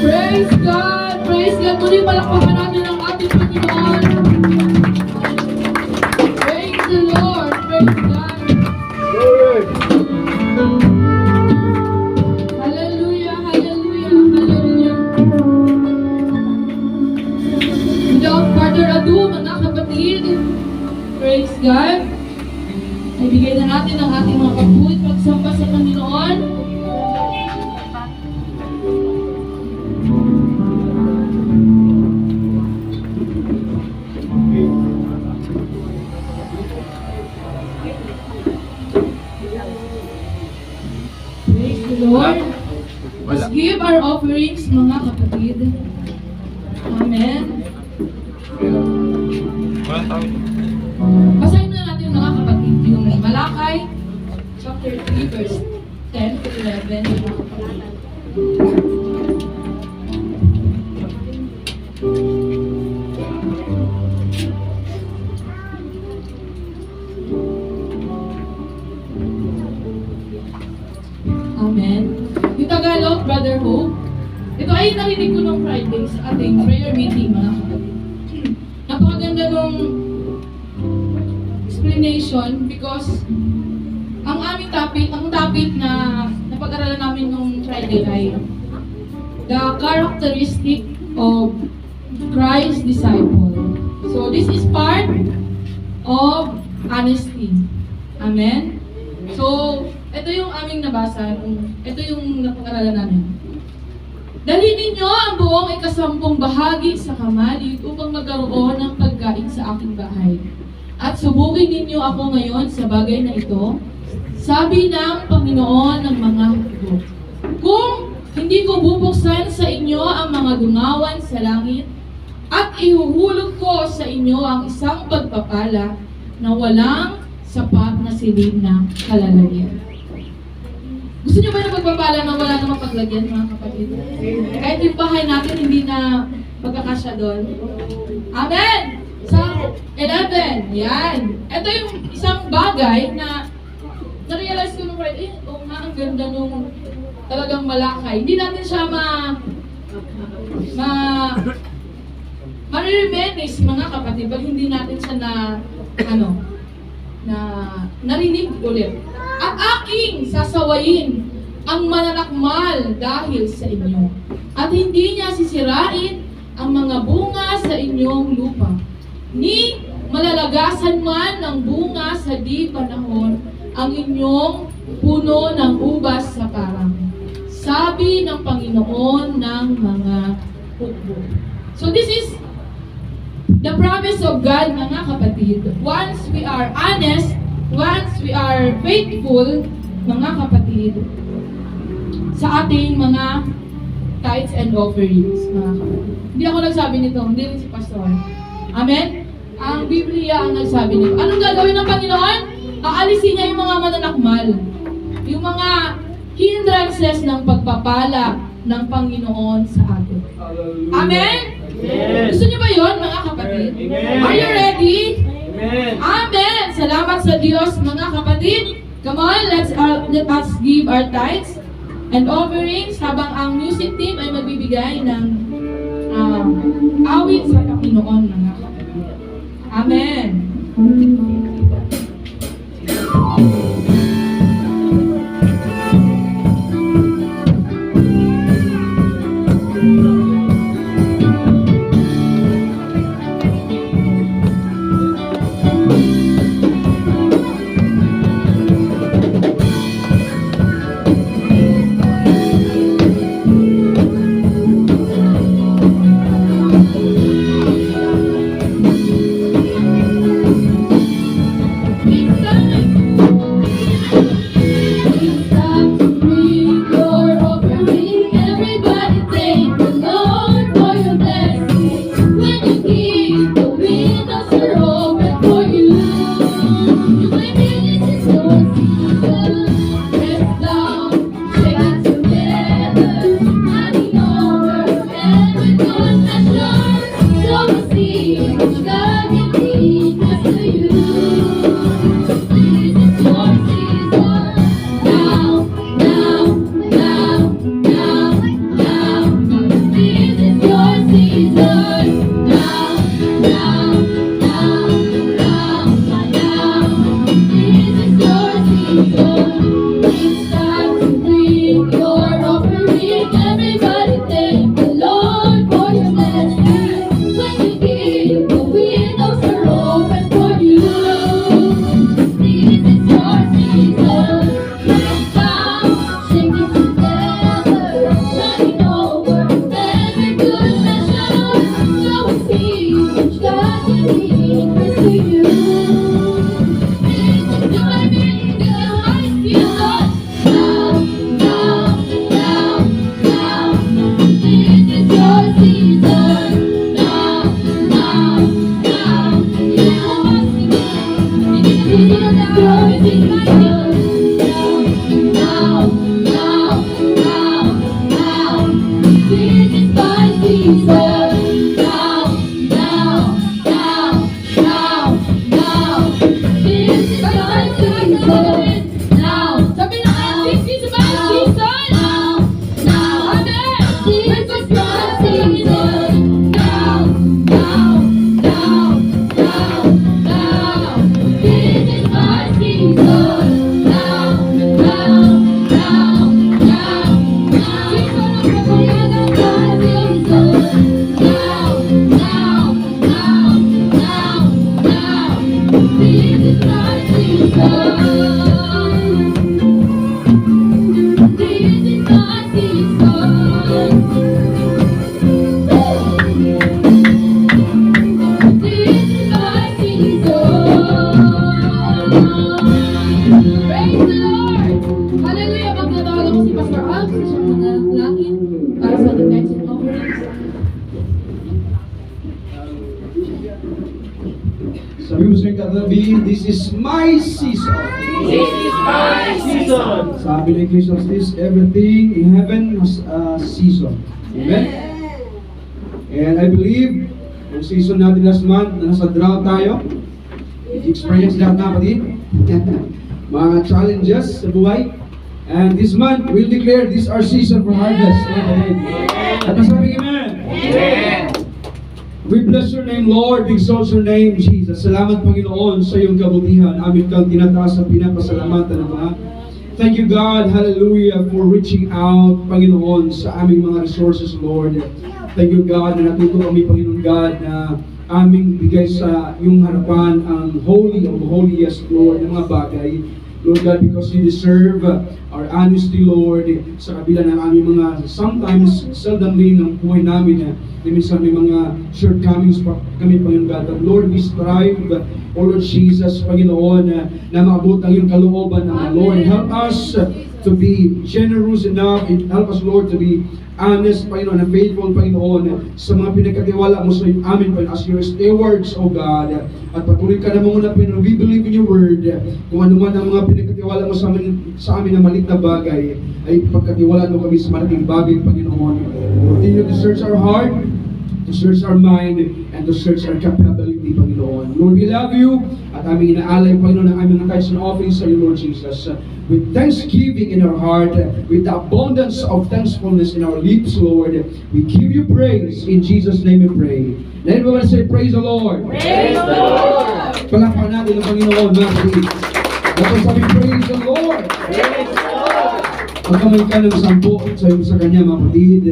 Praise God! Praise God! Muli palakpakan natin ang ating Panginoon. Praise the Lord! Praise God! Glory! Hallelujah! Hallelujah! Hallelujah! Without further ado, mga kapatid, praise God! Ibigay na natin ang ating mga kapuit pagsamba sa Panginoon. Praise the Lord. Let's give our offerings, mga kapatid. Amen. Basahin na natin, mga kapatid, yung Malakay chapter 3 verse 10 to 11, mga kapatid. Amen. Yung Tagalog, Brother Hope, ito ay narinig ko nung Friday sa ating prayer meeting, mga kapatid. Napakaganda ganong explanation because ang topic na napag-aralan namin nung Friday ay the characteristic of Christ's disciple. So this is part of honesty. Amen? So, ito yung aming nabasa, ito yung napag-aralan namin. Dalhin ninyo ang buong ikasampung bahagi sa kamalig upang magkaroon ng pagkain sa aking bahay. At subukin ninyo ako ngayon sa bagay na ito, sabi ng Panginoon ng mga hukbo. Kung hindi ko bubuksan sa inyo ang mga dungawan sa langit, at ihuhulog ko sa inyo ang isang pagpapala na walang sapat na silid na kalalagyan. Gusto niyo ba na pagpapala na wala namang paglagyan, mga kapatid? Kahit yung bahay natin hindi na magkakasya doon. Amen! Sa 11, yan. Ito yung isang bagay na na-realize ko nung Friday, oo nga, ang ganda nung talagang malakay. Hindi natin siya maririmenis, mga kapatid, pag hindi natin siya narinig ulit. At aking sasawayin ang mananakmal dahil sa inyo. At hindi niya sisirain ang mga bunga sa inyong lupa. Ni malalagasan man ng bunga sa di panahon ang inyong puno ng ubas sa parang. Sabi ng Panginoon ng mga hukbo. So this is the promise of God, mga kapatid. Once we are honest, once we are faithful, mga kapatid, sa ating mga tithes and offerings, mga kapatid. Hindi ako nagsabi nito, hindi rin si Pastor. Amen? Ang Biblia ang nagsabi nito. Anong gagawin ng Panginoon? Aalisin niya yung mga mananakmal. Yung mga hindrances ng pagpapala ng Panginoon sa atin. Amen? Yes. Gusto niyo ba yun, mga kapatid? Amen. Are you ready? Amen. Amen! Salamat sa Diyos, mga kapatid. Come on, let us give our tithes and offerings habang ang music team ay magbibigay ng awit sa Panginoon, mga kapatid. Amen! Sabi mo sa katabi, this is my season. This is my season. Sabi ni Ecclesiastes, everything in heaven has a season. Amen? And I believe, yung season natin last month, na nasa drought tayo, experience that na kapatid. Mga challenges sa buhay. And this month, we'll declare this our season for harvest. Amen. At masabi, amen. Amen. We bless your name, Lord. We exalt your name, Jesus. Salamat, Panginoon, sa iyong kabutihan. Amin kang tinataas at pinapasalamatan ng mga. Thank you, God, hallelujah, for reaching out, Panginoon, sa aming mga resources, Lord. Thank you, God, na natuto kami, Panginoon God, na aming bigay sa iyong harapan ang holy of holiest, Lord, ng mga bagay. Lord God, because you deserve our honesty, Lord, sa kabila ng aming mga sometimes, seldomly ng buhay namin, na minsan may mga shortcomings pa kami, Panginoon God. But Lord, we strive, O Lord Jesus, Panginoon, na maabot ang iyong kalooban ng Lord. Help us to be generous enough, and help us, Lord, to be honest, Panginoon, and faithful, Panginoon, sa mga pinagkatiwala mo sa amin, Panginoon, as your stewards, O God. At patuloy ka naman muna, Panginoon, we believe in your word. Kung ano man ang mga pinagkatiwala mo sa amin na malit na bagay, ay pagkatiwala mo kami sa malaking bagay, Panginoon. Continue to search our heart, to search our mind, and to search our capability, Panginoon. Lord, we love you, at aming inaalay, Panginoon, ang aming tithes and offerings sa iyo, Lord Jesus. With thanksgiving in our heart, with the abundance of thankfulness in our lips, Lord, we give you praise. In Jesus' name we pray. Let everyone say, praise the Lord. Praise the Lord. Palakpakan natin ang Panginoon, mga kapatid. Dapat sabi, praise the Lord. Praise the Lord. Pagkamay ka ng 10, sabi mo sa kanya, mga kapatid,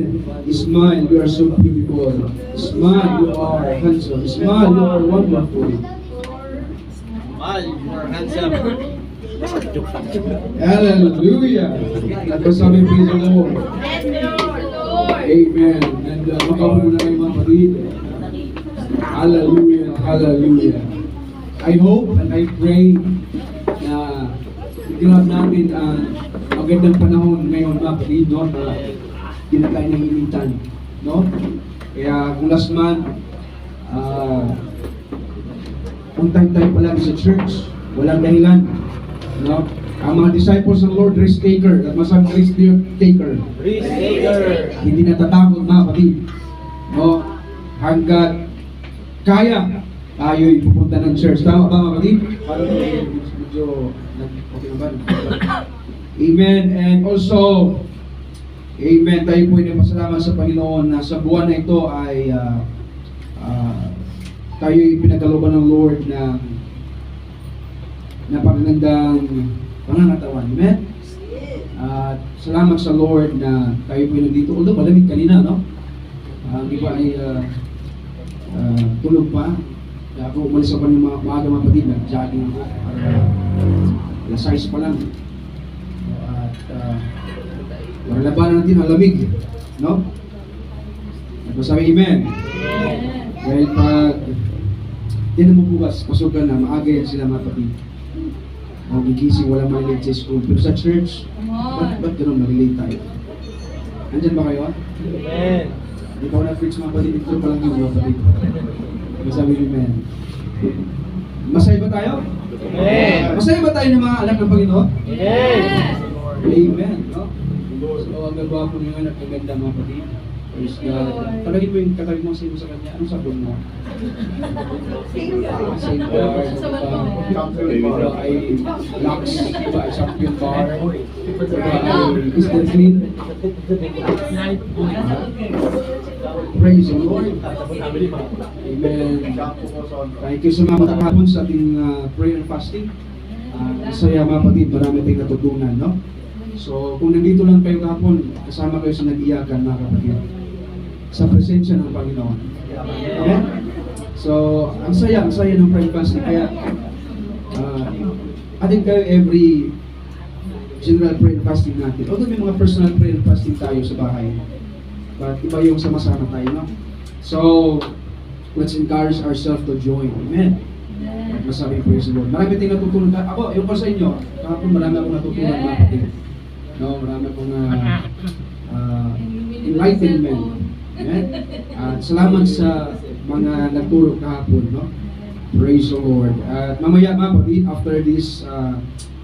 smile, you are so beautiful. Smile, you are handsome. Smile, you are wonderful. Mal, you are handsome. Hallelujah. At sabi, praise the Lord. Amen. And makabulo na kayo, mga kapatid. Hallelujah. Hallelujah. I hope and I pray na i-grab natin ang magandang panahon ngayon, mga kapatid, no? Na hindi na tayo nahihilitan, no? Kaya kung last month, on time tayo palagi sa church, walang dahilan, no? Ang mga disciples ng Lord, risk taker, at masang risk taker. Risk taker. Hindi natatakot, mga kapatid, no? Hanggat kaya, tayo'y pupunta ng church. Tama ba, mga kapatid? Parang medyo, okay na ba? Amen. And also, amen, tayo po ay nagpasalamat sa Panginoon na sa buwan na ito ay tayo pinagkalooban ng Lord na napakagandang pangangatawan. Amen? At salamat sa Lord na tayo po ay nandito. Although malamig kanina, no? Hindi pa ay tulog pa. Kaya ako umalis ako ng maaga, mga kapatid, nag-jogging ako. Alas 6 pa lang. Labanan natin ang lamig, no? At masabi, amen. Dahil pag tinan mo bukas, pasukan na, maaga yan sila, mga kapatid. O gigising, walang malilate sa school. Pero sa church, ba't ganun malilate tayo? Andyan ba kayo? Amen. Ikaw na preach, mga kapatid, ito pa lang yung mga kapatid. Masabi, amen. Masaya ba tayo? Amen. Masaya ba tayo ng mga anak ng Panginoon? Amen. Amen. No? So, ang gagawa po ng anak ng ganda, mga kapatid. Praise God. Talagin mo yung katabi mo sa kanya. Anong sabon mo? Same bar. Ay Lux. Diba? Ay Champion Bar. Diba? Ay Is that clean? Praise the Lord. Amen. Thank you sa mga matakapon sa ating prayer and fasting. Masaya, mga kapatid. Marami tayong natutunan, no? So, kung nandito lang kayo kahapon, kasama kayo sa nag-iyakan, mga kapatid, sa presensya ng Panginoon. Amen? So, ang saya ng prayer fasting. Kaya, atin kayo every general prayer fasting natin. Although may mga personal prayer fasting tayo sa bahay, but iba yung sama-sama tayo, no? So, let's encourage ourselves to join. Amen? Masabi, praise the Lord. Marami tayong natutunan. Ako, yung pa sa inyo, kahapon marami akong natutunan, mga kapatid. No, marami akong enlightenment. Amen? At salamat sa mga nagturo kahapon, no? Praise the Lord. At mamaya mga kapatid, after this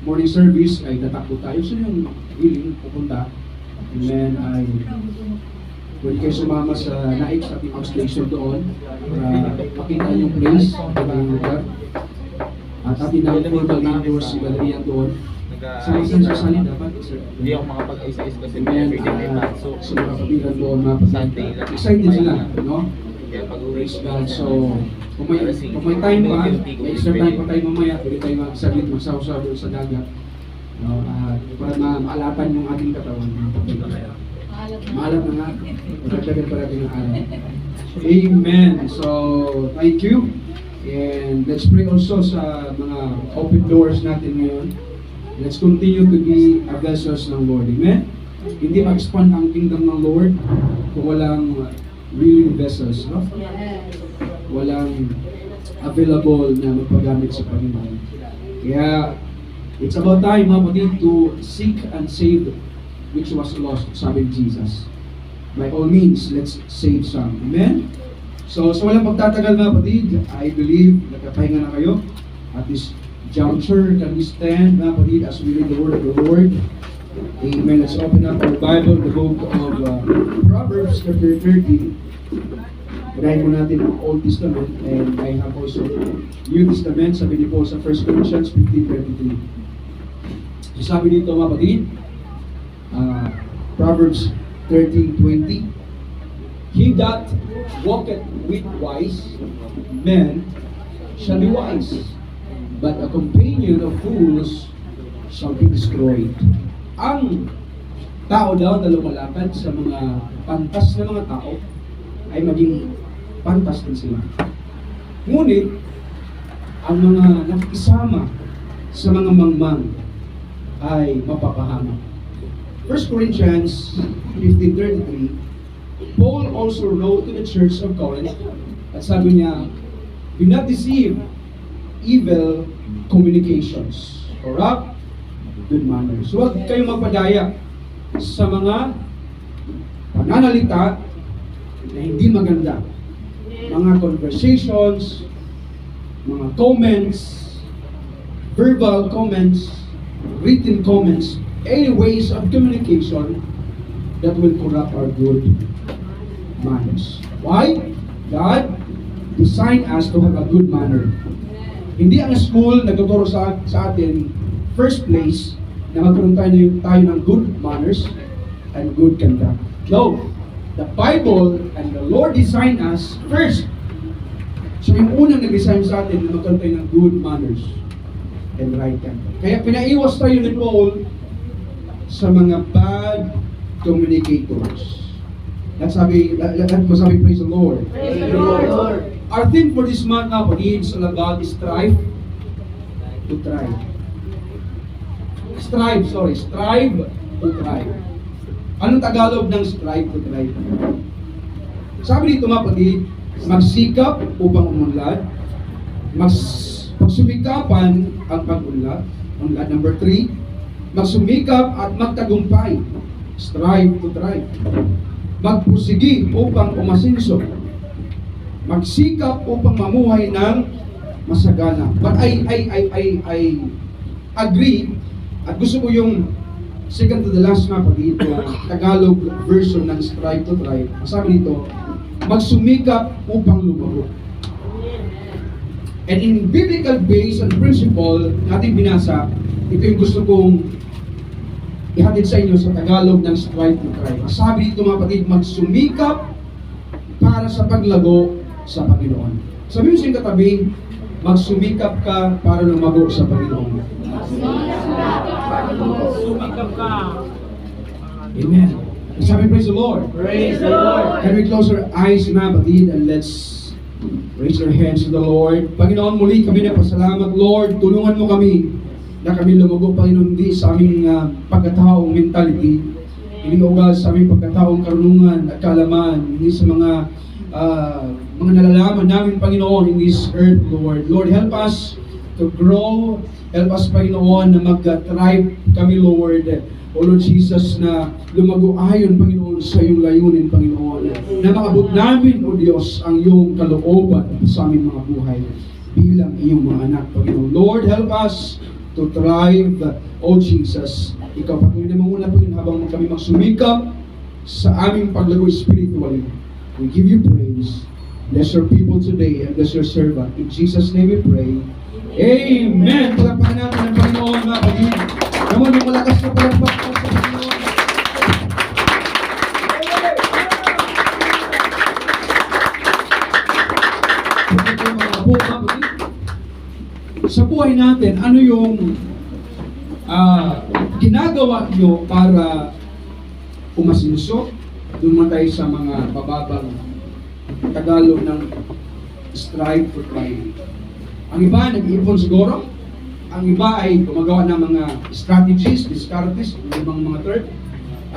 morning service, ay tatakbo tayo sa yung healing pupunta. And then ay pwede kayo sumama sa Naik sa ating outstation doon para makita yung place, yung lugar. At atin na formal indoors si Galerian doon. Sa isang sasali dapat, sir. Hindi ako makapag-isa-isa kasi And may then, everyday may pasok. sa mga kapitan doon, mga Sunday lang. excited sila, no? Kaya pag-uwi Praise ko God. na- So, kung may time pa, may extra time pa tayo mamaya, pwede tayo magsalit, magsaw-saw doon sa dagat. No? Para maalatan yung ating katawan. Maalat na nga. Magdagdagan pa natin ang alat. Amen. So, thank you. And let's pray also sa mga open doors natin ngayon. Let's continue to be a vessels ng Lord. Amen? Hindi mag-expand ang kingdom ng Lord kung walang really vessels, no? Walang available na magpagamit sa Panginoon. Kaya, it's about time, mga kapatid, to seek and save which was lost, sabi ni Jesus. By all means, let's save some. Amen? So, sa walang pagtatagal, mga kapatid, I believe, nagkapahinga na kayo. At this juncture, can we stand, mga kapatid, as we read the word of the Lord? Amen. Let's open up our Bible, the book of Proverbs, chapter 30. Padahin po natin ang Old Testament, and I have also New Testament. Sabi niyo po sa 1 Corinthians 15:23. So sabi dito, mga kapatid, Proverbs 13:20, He that walketh with wise men shall be wise, but a companion of fools shall be destroyed. Ang tao daw na lumalakad sa mga pantas na mga tao ay maging pantas din sila. Ngunit, ang mga nakikisama sa mga mangmang ay mapapahamak. 1 Corinthians 15:33, Paul also wrote to the church of Corinth at sabi niya, do not deceive evil communications, corrupt good manners. Huwag kayong magpadaya sa mga pananalita na hindi maganda. Mga conversations, mga comments, verbal comments, written comments, any ways of communication that will corrupt our good manners. Why? God designed us to have a good manner. Hindi ang school nagtuturo sa atin, first place, na magkaroon tayo ng good manners and good conduct. No. The Bible and the Lord designed us first. So yung unang nag-design sa atin na magkaroon tayo ng good manners and right conduct. Kaya pinaiwas tayo ni Paul sa mga bad communicators. That's sabi, masabi, praise the Lord. Praise the Lord. Our theme for this month now, it's all about strive to thrive. Strive to thrive. Anong Tagalog ng strive to thrive? Sabi dito mga kapatid, magsikap upang umunlad, magsumikapan ang pag-unlad. Unlad number 3, magsumikap at magtagumpay. Strive to thrive. Magpursigi upang umasinso. Magsikap upang mamuhay ng masagana. But I agree, at gusto ko yung second to the last mapa dito, Tagalog version ng strive to thrive. Sabi dito, magsumikap upang lumago. And in biblical base and principle natin binasa, ito yung gusto kong ihatid sa inyo sa Tagalog ng strive to thrive. Sabi dito mga kapatid, magsumikap para sa paglago sa Panginoon. Sabi mo sa iyong katabi, magsumikap ka para lumago sa Panginoon. Sumikap ka. Amen. Sabi, praise the Lord. Praise the Lord. Can we close our eyes, mga kapatid, and let's raise our hands to the Lord. Panginoon, muli kami na pasalamat, Lord. Tulungan mo kami na kami lumago, Panginoon, hindi sa aming pagkataong mentality, hindi ugal sa aming pagkataong karunungan at kaalaman, hindi sa mga nalalaman namin, Panginoon, in this earth, Lord. Lord, help us to grow. Help us, Panginoon, na mag-thrive kami, Lord. O Lord Jesus, na lumago ayon, Panginoon, sa iyong layunin, Panginoon. Na makabot namin, O Diyos, ang iyong kalooban sa aming mga buhay. bilang iyong mga anak, Panginoon. Lord, help us to thrive, O Jesus. Ikaw, Panginoon, na manguna po yun habang kami magsumikap sa aming paglago spiritually. We give you praise. Bless your people today and bless your servant. In Jesus' name we pray. Amen. Palapakan natin ang Panginoon, mga kapatid. Naman yung malakas na palakpak sa Panginoon. Sa buhay natin, ano yung ginagawa nyo para umasinso? Doon tayo sa mga bababang Tagalog ng strive for pride. Ang iba, nag-iipon siguro. Ang iba ay gumagawa ng mga strategies, discartes, ibang mga term.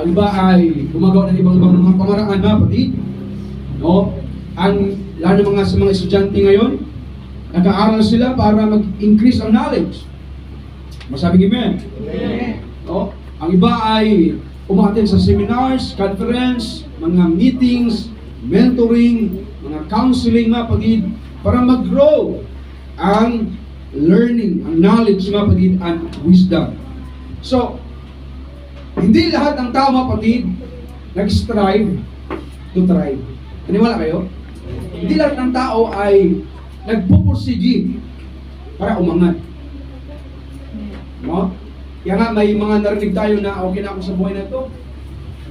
Ang iba ay gumagawa ng ibang mga pamaraan na pati. No? Lalo mga sa mga estudyante ngayon, nag-aaral sila para mag-increase ang knowledge. Masabing amen? Amen. No? Ang iba ay umattend sa seminars, conference, mga meetings, mentoring, mga counseling, mga pagid, para mag-grow ang learning, ang knowledge, mga pagid, and wisdom. So, hindi lahat ng tao, mga pagid, nag-strive to thrive. Naniwala kayo? Hindi lahat ng tao ay nagpupursige para umangat. No? Kaya nga may mga narinig tayo na okay na ako sa buhay na ito.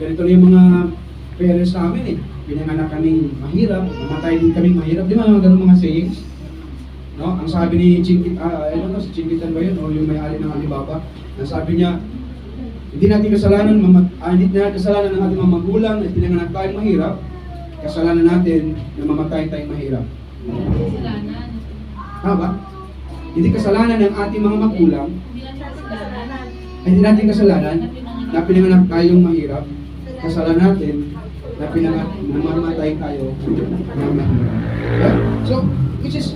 Ganito na yung mga parents namin eh. Pinanganak kaming mahirap, namatay din kaming mahirap. Di ba mga ganun mga sayings? No? Ang sabi ni si Chinkitan ba yun? O yung may-ari ng Alibaba. Ang sabi niya, hindi natin kasalanan ng ating mga magulang na pinanganak tayong mahirap. Kasalanan natin na mamatay tayong mahirap. Kasalanan. Tama ba? Hindi kasalanan ng ating mga magulang, Hindi lang kasalanan. hindi natin kasalanan na pinanganak tayong mahirap. Kasalanan natin na mamatay tayo ng mahirap. Yeah? So, which is,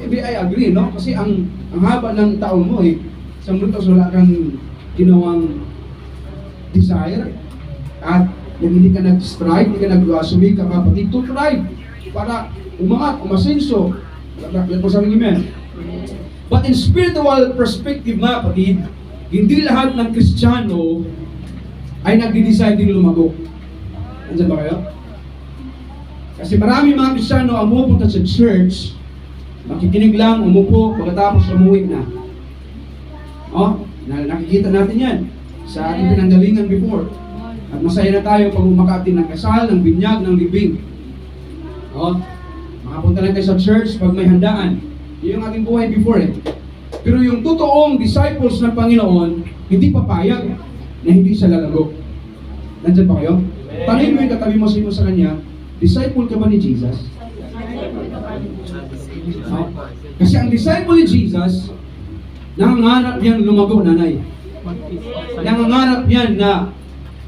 I agree, no? Kasi ang haba ng taon mo eh, sa mundo wala kang ginawang desire at hindi ka nag-strive, hindi ka nag-sumika kapatid to thrive para umangat, umasenso. Let po sabihin, amen. But in spiritual perspective, mga kapatid, hindi lahat ng Kristiyano ay nagdi-decide din lumago. Nandiyan ba kayo? Kasi marami mga Kristiyano ang umupunta sa church, makikinig lang, umupo, pagkatapos umuwi na. Nakikita natin yan sa ating pinanggalingan before. At masaya na tayo pag umakati ng kasal, ng binyag, ng libing. Makapunta lang tayo sa church pag may handaan. Yun yung ating buhay before eh. Pero yung totoong disciples ng Panginoon, hindi papayag na hindi siya lalago. Nandyan ba kayo? Tanungin mo yung katabi mo sa kanya, disciple ka ba ni Jesus? Kasi ang disciple ni Jesus, nangangarap yan lumago, nanay. Nangangarap yan na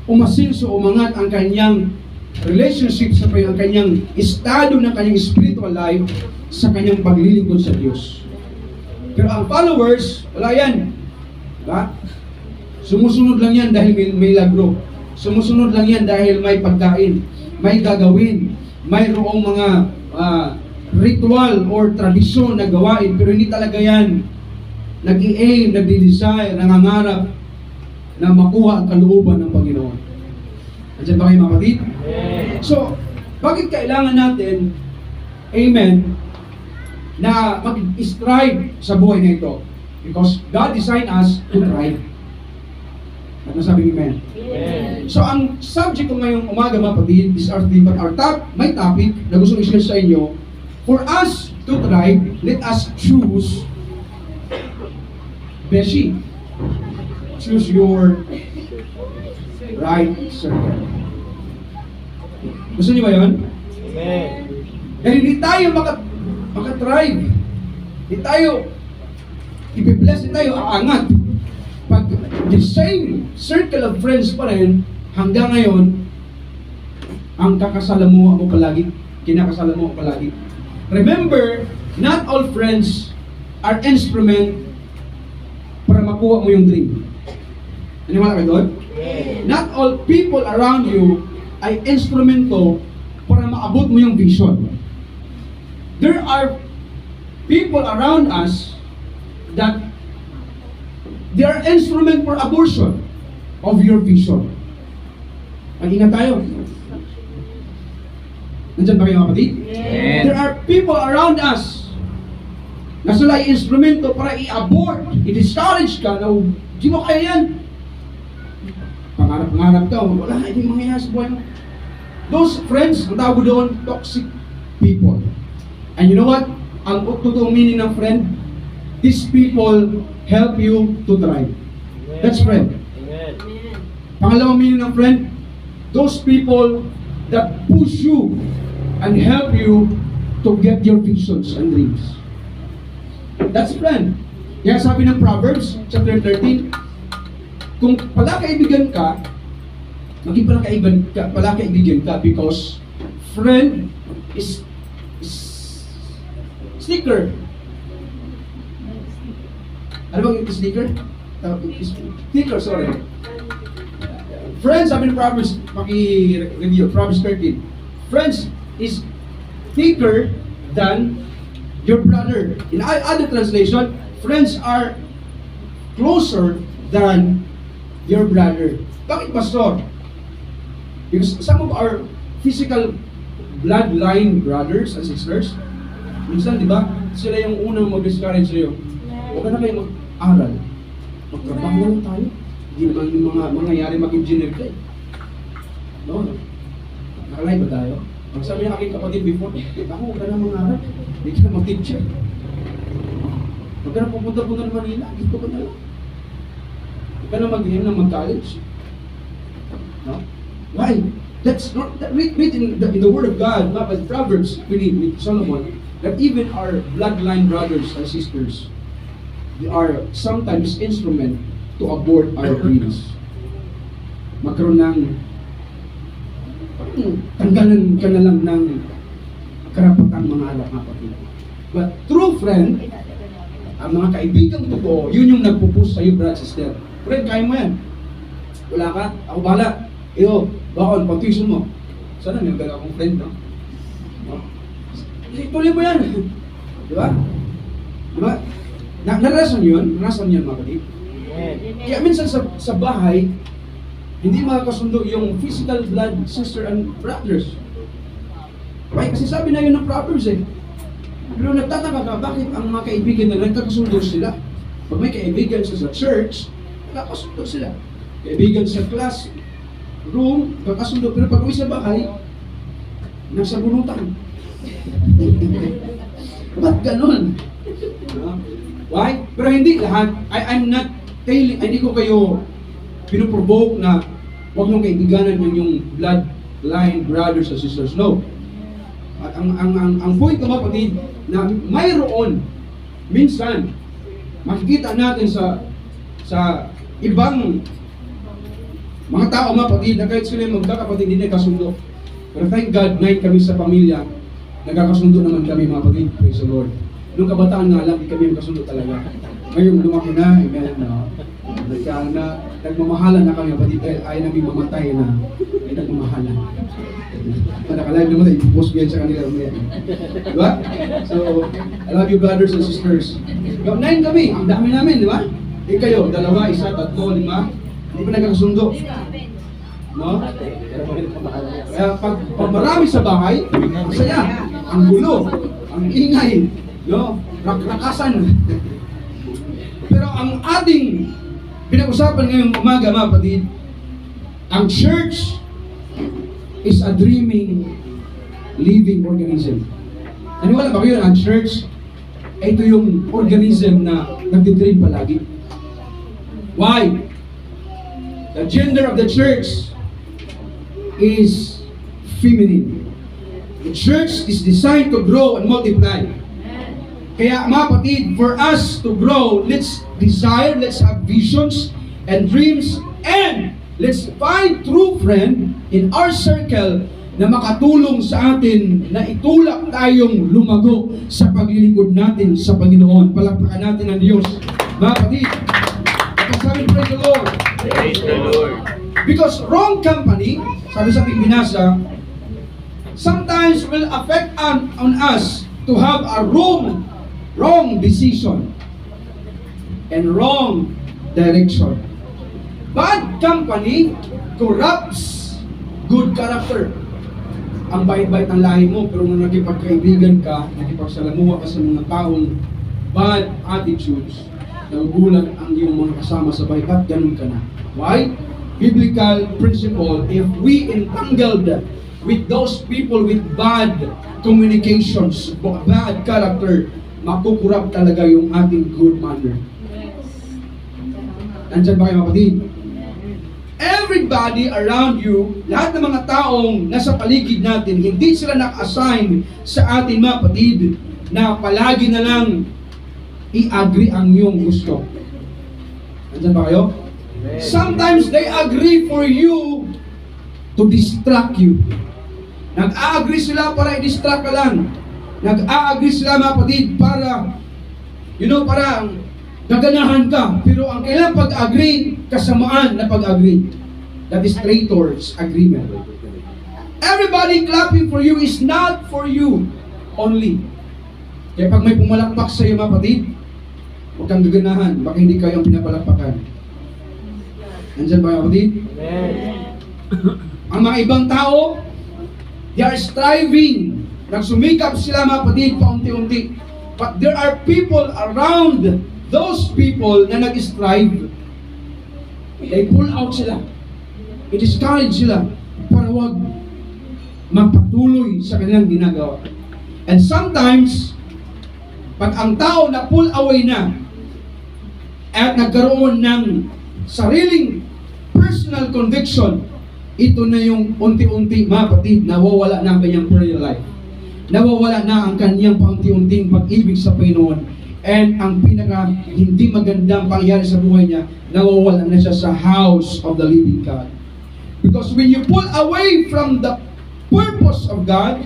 umasenso, umangat ang kanyang relationship sa ang kanyang estado ng kanyang spiritual life sa kanyang paglilingkod sa Diyos. Pero ang followers, wala yan. Diba? Sumusunod lang yan dahil may lagro. Sumusunod lang yan dahil may pagkain, may gagawin, mayroong mga ritual or tradisyon na gawain, pero hindi talaga yan nag-i-aim, nagdi-desire, nangangarap na makuha ang kalooban ng Panginoon. Nandiyan ba kayo, mga kapatid? So, bakit kailangan natin, amen, na mag-strive sa buhay na ito? Because God designed us to thrive. At nasabi amen? So, ang subject ko ngayong umaga, mga kapatid, is my topic na gusto i-share sa inyo. For us to thrive, let us choose Beshi. Choose your right circle. Gusto niyo ba yun? Amen. Dahil hindi tayo maka-thrive. Hindi tayo ipibless, hindi tayo aangat. Pag the same circle of friends pa rin, hanggang ngayon, ang kakasalamuha mo palagi, kinakasalamuha mo palagi. Remember, not all friends are instrument para makuha mo yung dream. Naniwala kayo doon? Not all people around you ay instrumento para maabot mo yung vision. There are people around us that they are instrument for abortion of your vision. Mag-ingat tayo. Nandyan ba kayo mga kapatid? Amen. There are people around us na sila ay instrumento para i-abort, i-discourage ka na di mo kaya yan. Pangarap ka, wala, hindi mangyayari sa buhay mo. Those friends, ang tawag doon, toxic people. And you know what? Ang totoong meaning ng friend, these people help you to thrive. That's friend. Amen. Pangalawang meaning ng friend, those people that push you and help you to get your visions and dreams. That's friend. Kaya sabi ng Proverbs, chapter 13, kung pala kaibigan ka, maging pala kaibigan ka because friend is sticker. Ano bang sticker? Sticker, sorry. Friends, sabi ng Proverbs, paki-review, Proverbs 13. Friends is thicker than your brother. In other translation, friends are closer than your brother. Bakit, Pastor? Because some of our physical bloodline brothers and sisters, minsan, di ba, sila yung unang mag-discourage sa'yo. Huwag ka na kayo mag-aral. Magtrabaho lang tayo. Hindi naman yung mga mangyayari mag-engineer ka eh. No? Nakalay ba tayo? Ang sabi ng aking kapatid before, ako, huwag ka na mangarap. Hindi ka na mag-teacher. Huwag ka na pupunta-punta ng Manila. Dito ka na lang. Huwag ka na mag-college. No? Why? That's not read in the Word of God, not by Proverbs, with Solomon, that even our bloodline brothers and sisters, they are sometimes instrument to abort our dreams. Magkaroon ng tanggalan ka na lang ng karapatang mga alak na kapatid. But true friend, ang mga kaibigang totoo, yun yung nagpupush sa'yo, brother, sister. Friend, kaya mo yan. Wala ka, ako bahala. Iyo, bakon, pag-tuition mo. Sana may maganda akong friend, no? No? Tuloy mo yan. Di ba? Di ba? Narasan yun mga kapatid. Kaya minsan sa bahay, hindi makakasundo yung physical blood sister and brothers. Why? Kasi sabi na yun ng Proverbs eh. Pero nagtataka ka, bakit ang mga kaibigan na nagkakasundo sila? Pag may kaibigan sa church, nagkakasundo sila. Kaibigan sa class room, nagkakasundo. Pero pag uwi sa bahay, nasa bunutan. Ba't ganun? Why? Pero hindi lahat. I'm not telling, hindi ko kayo pinuprovoke na huwag niyong kaibiganan yung bloodline brothers and sisters. No. At ang point ko kapatid, na mayroon minsan makikita natin sa ibang mga tao kapatid na kahit sila magkakapatid hindi nagkasundo. Pero thank God, 9 kami sa pamilya, nagkakasundo naman kami mga kapatid. Praise the Lord. Nung kabataan nga lang, hindi kami magkasundo talaga. Ngayon, lumaki na, amen, no? Nagmamahalan na kami kapatid dahil ayaw namin mamatay na ay nagmamahalan. Nakalive naman tayo, i-post ko yan sa kanila. Diba? So, I love you brothers and sisters. 9 kami, ang dami namin, di ba? Kayo, 2, 1, 3, 5, hindi pa nagkakasundo. No? Kaya pag marami sa bahay, masaya. Ang gulo, ang ingay, no? Rakasan. Pero ang ating pinag-usapan ngayong umaga, mga kapatid, ang church is a dreaming, living organism. Naniwala ba kayo ang church? Ito yung organism na nagdidream palagi. Why? The gender of the church is feminine. The church is designed to grow and multiply. Kaya mga kapatid, for us to grow, let's desire, let's have visions and dreams, and let's find true friend in our circle na makatulong sa atin na itulak tayong lumago sa paglilingkod natin sa Panginoon. Palakpakan natin ang Diyos. Mga kapatid, sabi, praise the Lord. Praise the Lord. Because wrong company, sabi sa ating binasa, sometimes will affect on us to have a wrong wrong decision and wrong direction. Bad company corrupts good character. Ang bait-bait ng lahi mo, pero nung nakipagkaibigan ka, nakipagsalamuha ka sa mga taong bad attitudes, nagugulat ang iyong mga kasama sa bahay, at ganun ka na. Why? Biblical principle, if we entangled with those people with bad communications, bad character, makukurap talaga yung ating good manner. Nandyan ba kayo, kapatid? Everybody around you, lahat ng mga taong nasa paligid natin, hindi sila naka-assign sa atin, mga kapatid, na palagi na lang i-agree ang iyong gusto. Nandyan ba kayo? Sometimes they agree for you to distract you. Nag-a-agree sila para i-distract ka lang. Nag-a-agree sila, mga kapatid, para para gaganahan ka. Pero ang kailangan pag-agree, kasamaan na pag-agree. That is traitor's agreement. Everybody clapping for you is not for you only. Kaya pag may pumalakpak sa iyo, mga kapatid, huwag kang gaganahan. Baka hindi kayo ang pinapalakpakan. Nandyan ba, kapatid? Ang mga ibang tao, they are striving. Nagsumikap sila, mga kapatid, paunti-unti. But there are people around those people na nag-strive. They pull out sila. I-discourage sila para wag magpatuloy sa kanilang ginagawa. And sometimes, pag ang tao na pull away na at nagkaroon ng sariling personal conviction, ito na yung unti-unti, mga kapatid, nawawala na ang kanyang prayer life. Nawawala na ang kanyang paunti-unting pag-ibig sa Panginoon. And ang pinaka hindi magandang pangyayari sa buhay niya, nawawala na siya sa house of the living God. Because when you pull away from the purpose of God,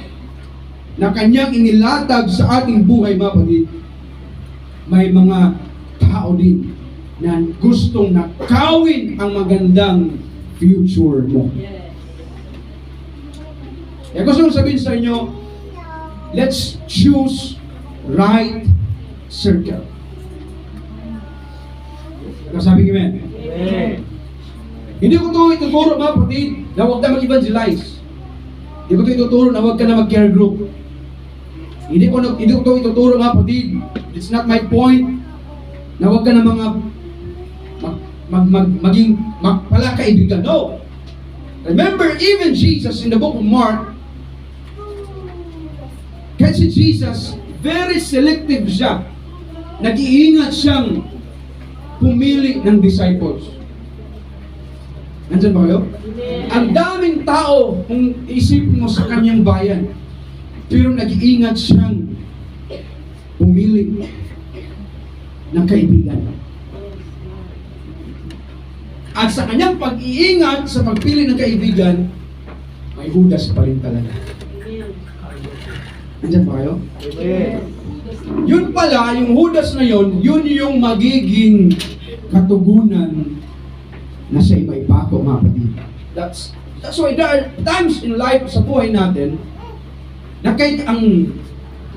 na kanyang inilatag sa ating buhay, mga kapatid, may mga tao din na gustong nakawin ang magandang future mo. Kaya gusto kong sabihin sa inyo, let's choose right circle. Sabi ko, amen? Hindi ko ito ituturo, mga kapatid, na huwag na mag-evangelize. Hindi ko ito ituturo na huwag ka na mag-care group. Hindi ko ito ituturo, mga kapatid. It's not my point na huwag ka na maging palakaibigan. No! Remember, even Jesus in the book of Mark, kasi Jesus, very selective siya. Nag-iingat siyang pumili ng disciples. Nandyan ba kayo? Ang daming tao kung isipin mo sa kanyang bayan, pero nag-iingat siyang pumili ng kaibigan. At sa kanyang pag-iingat sa pagpili ng kaibigan, may Judas pa rin talaga. Nandyan ba kayo? Yun pala, yung Judas na yun yung magiging katugunan na sa iba'y pako, mga kapatid. That's why there are times in life sa buhay natin na kahit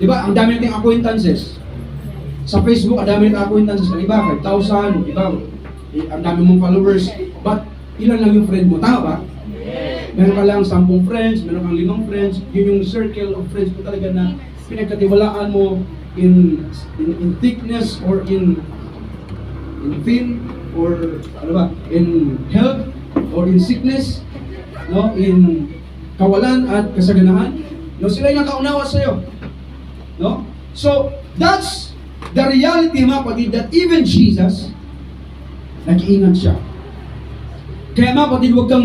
di ba, ang dami nating acquaintances. Sa Facebook, ang dami nating acquaintances. Iba, 5,000, iba, ang dami mong followers. But, ilan lang yung friend mo? Tama ba? Meron ka lang 10 friends, meron kang 5 friends. Yun yung circle of friends mo talaga na pinagkatiwalaan mo in thickness or in thin or in health or in sickness, no, in kawalan at kasaganahan. No, sila yung nakaunawa sa iyo. No? So, that's the reality, mga kapatid, that even Jesus nag-iingat siya. Kaya, mga kapatid, huwag kang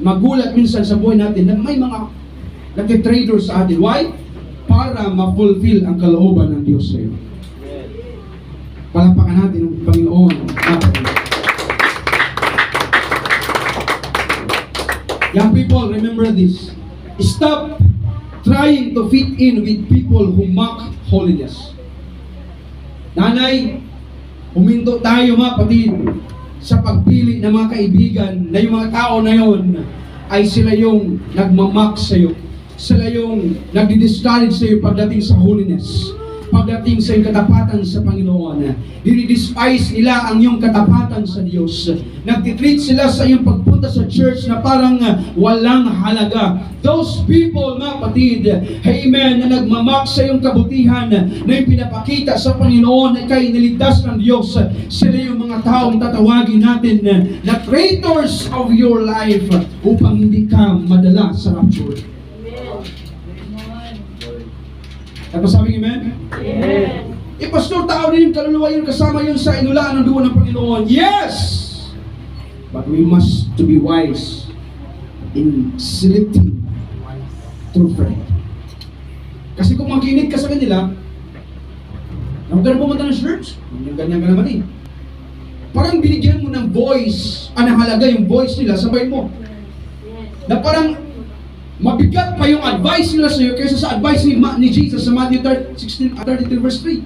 magulat minsan sa buhay natin na may mga nagtitrader sa atin. Why? Para ma-fulfill ang kalooban ng Diyos sa iyo. Palapakan natin ang Panginoon. Young people, remember this. Stop trying to fit in with people who mock holiness. Nanay, huminto tayo, mga kapatid, sa pagpili ng mga kaibigan na yung mga tao na yon ay sila yung nagmamak sa iyo. Sila yung nagdi-discourage sa iyo pagdating sa holiness. pagdating sa iyong katapatan sa Panginoon. Dinidespise nila ang iyong katapatan sa Diyos. Nagtitreat sila sa iyong pagpunta sa church na parang walang halaga. Those people, mga kapatid, amen, na nagmamak sa iyong kabutihan, na yung pinapakita sa Panginoon na ikay niligtas ng Diyos, sila yung mga taong tatawagin natin na traitors of your life upang hindi ka madala sa rapture. Tapos sabi, amen? Amen. Pastor, tao din yung kaluluwa yun, kasama yun sa inulaan ng duwa ng Panginoon. Yes! But we must to be wise in selecting true friend. Kasi kung makinig ka sa kanila, huwag ka na pumunta ng church, ganyan ka naman eh. Parang binigyan mo ng voice, halaga yung voice nila, sabay mo. Na parang mabigat pa yung advice nila sa iyo kaysa sa advice ni Jesus sa Matthew 33 verse 3.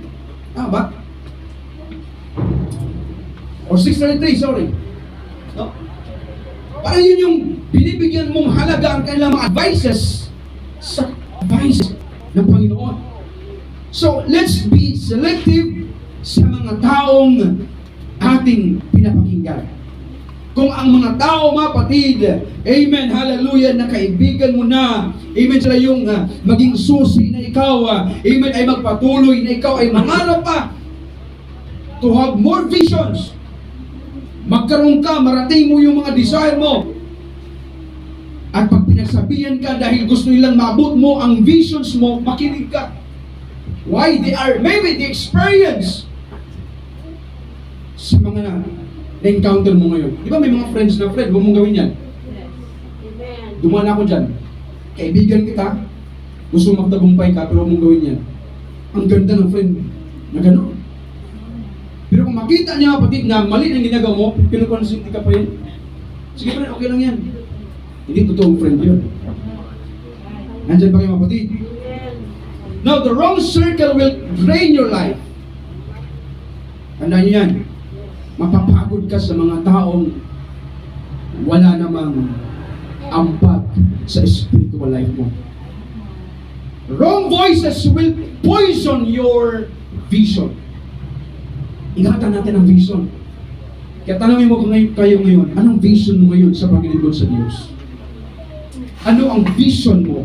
Ba? Or 6:33, sorry. No? Parang yun yung binibigyan mong halaga ang kanilang mga advices sa advice ng Panginoon. So, let's be selective sa mga taong ating pinapakinggan. Kung ang mga tao, mga kapatid, amen, hallelujah, na kaibigan mo na, amen, sila yung maging susi na ikaw, amen, ay magpatuloy na ikaw ay mangarap pa to have more visions. Magkaroon ka, marating mo yung mga desire mo. At pag pinagsabihan ka dahil gusto nilang maabot mo ang visions mo, makinig ka. Why? They are, maybe the experience sa mga na-encounter mo ngayon. Di ba may mga friends na, Fred, huwag mong gawin yan. Dumaan ako dyan. Kaibigan kita, gusto magtagumpay ka, pero huwag mong gawin yan. Ang ganda ng friend na gano'n. Pero kung makita niya, kapatid, na mali ang ginagawa mo, pinukonsinti ka pa yun. Sige pa rin, okay lang yan. Hindi totoong friend yun. Nandyan ba kayo, kapatid? Now, the wrong circle will drain your life. Tandaan niyo yan. Mapapagod ka sa mga taong wala namang ambag sa spiritual life mo. Wrong voices will poison your vision. Ingatan natin ang vision. Kaya tanongin mo kung kayo ngayon, anong vision mo ngayon sa paglilingkod sa Diyos? Ano ang vision mo?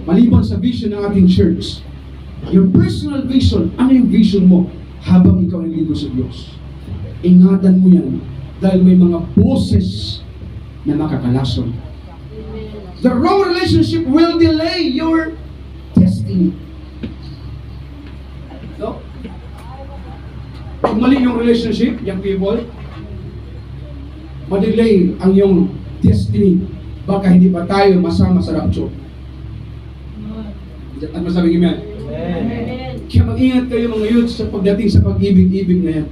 Maliban sa vision ng ating church, your personal vision, ano yung vision mo habang ikaw ay naglilingkod sa Diyos? Ingatan mo yan dahil may mga boses na makakalason. The wrong relationship will delay your destiny. No? Pag mali yung relationship, young people, madelay ang iyong destiny. Baka hindi pa tayo masama sa rapture. At masabi niyo yan. Kaya mag-ingat kayo mga youth sa pagdating sa pag-ibig-ibig na yan.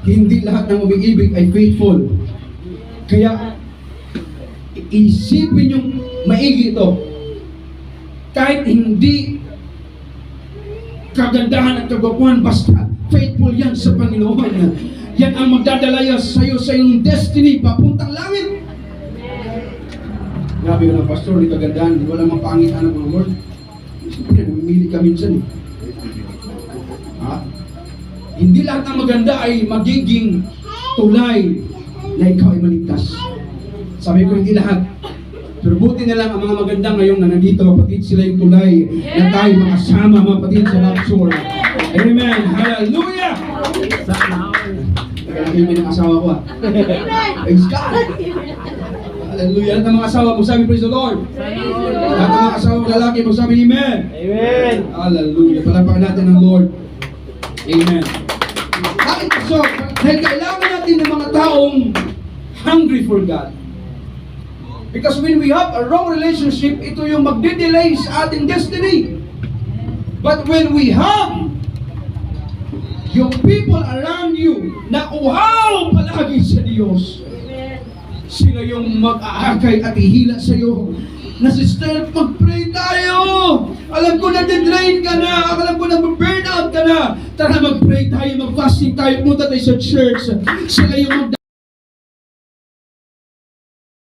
Hindi lahat ng umig-ibig ay faithful. Kaya isipin yung maigi ito. Kahit hindi kagandahan at kagwapuan, basta faithful yan sa Panginoon. Yan ang magdadala sa iyo sa iyong destiny papuntang langit. Grabe ka ng pastor, di kagandahan, di wala mapangit anak ng Lord. Siyempre, namimili ka minsan eh. Hindi lahat ng maganda ay magiging tulay na ikaw ay maligtas. Sabi ko, hindi lahat. Pero buti na lang ang mga maganda ngayon na nandito, kapatid, sila yung tulay na tayo makasama, mga kapatid, sa rapture. Amen! Hallelujah! Amen ang asawa ko Praise God! Hallelujah! Lahat ng mga asawa, magsabi, praise the Lord! Lahat ng mga asawa lalaki, magsabi, Amen! Amen! Hallelujah! Palapakan natin ng Lord. Amen. Bakit so? Dahil kailangan natin ng mga taong hungry for God. Because when we have a wrong relationship, ito yung magde-delay sa ating destiny. But when we have yung people around you na uhaw palagi sa Diyos, sila yung mag-aakay at ihila sa iyo. Na sister, mag-pray tayo. Alam ko na drain ka na. Alam ko na burn out ka na. Tara mag-pray tayo, mag-fasting tayo, punta tayo sa church. Sila yung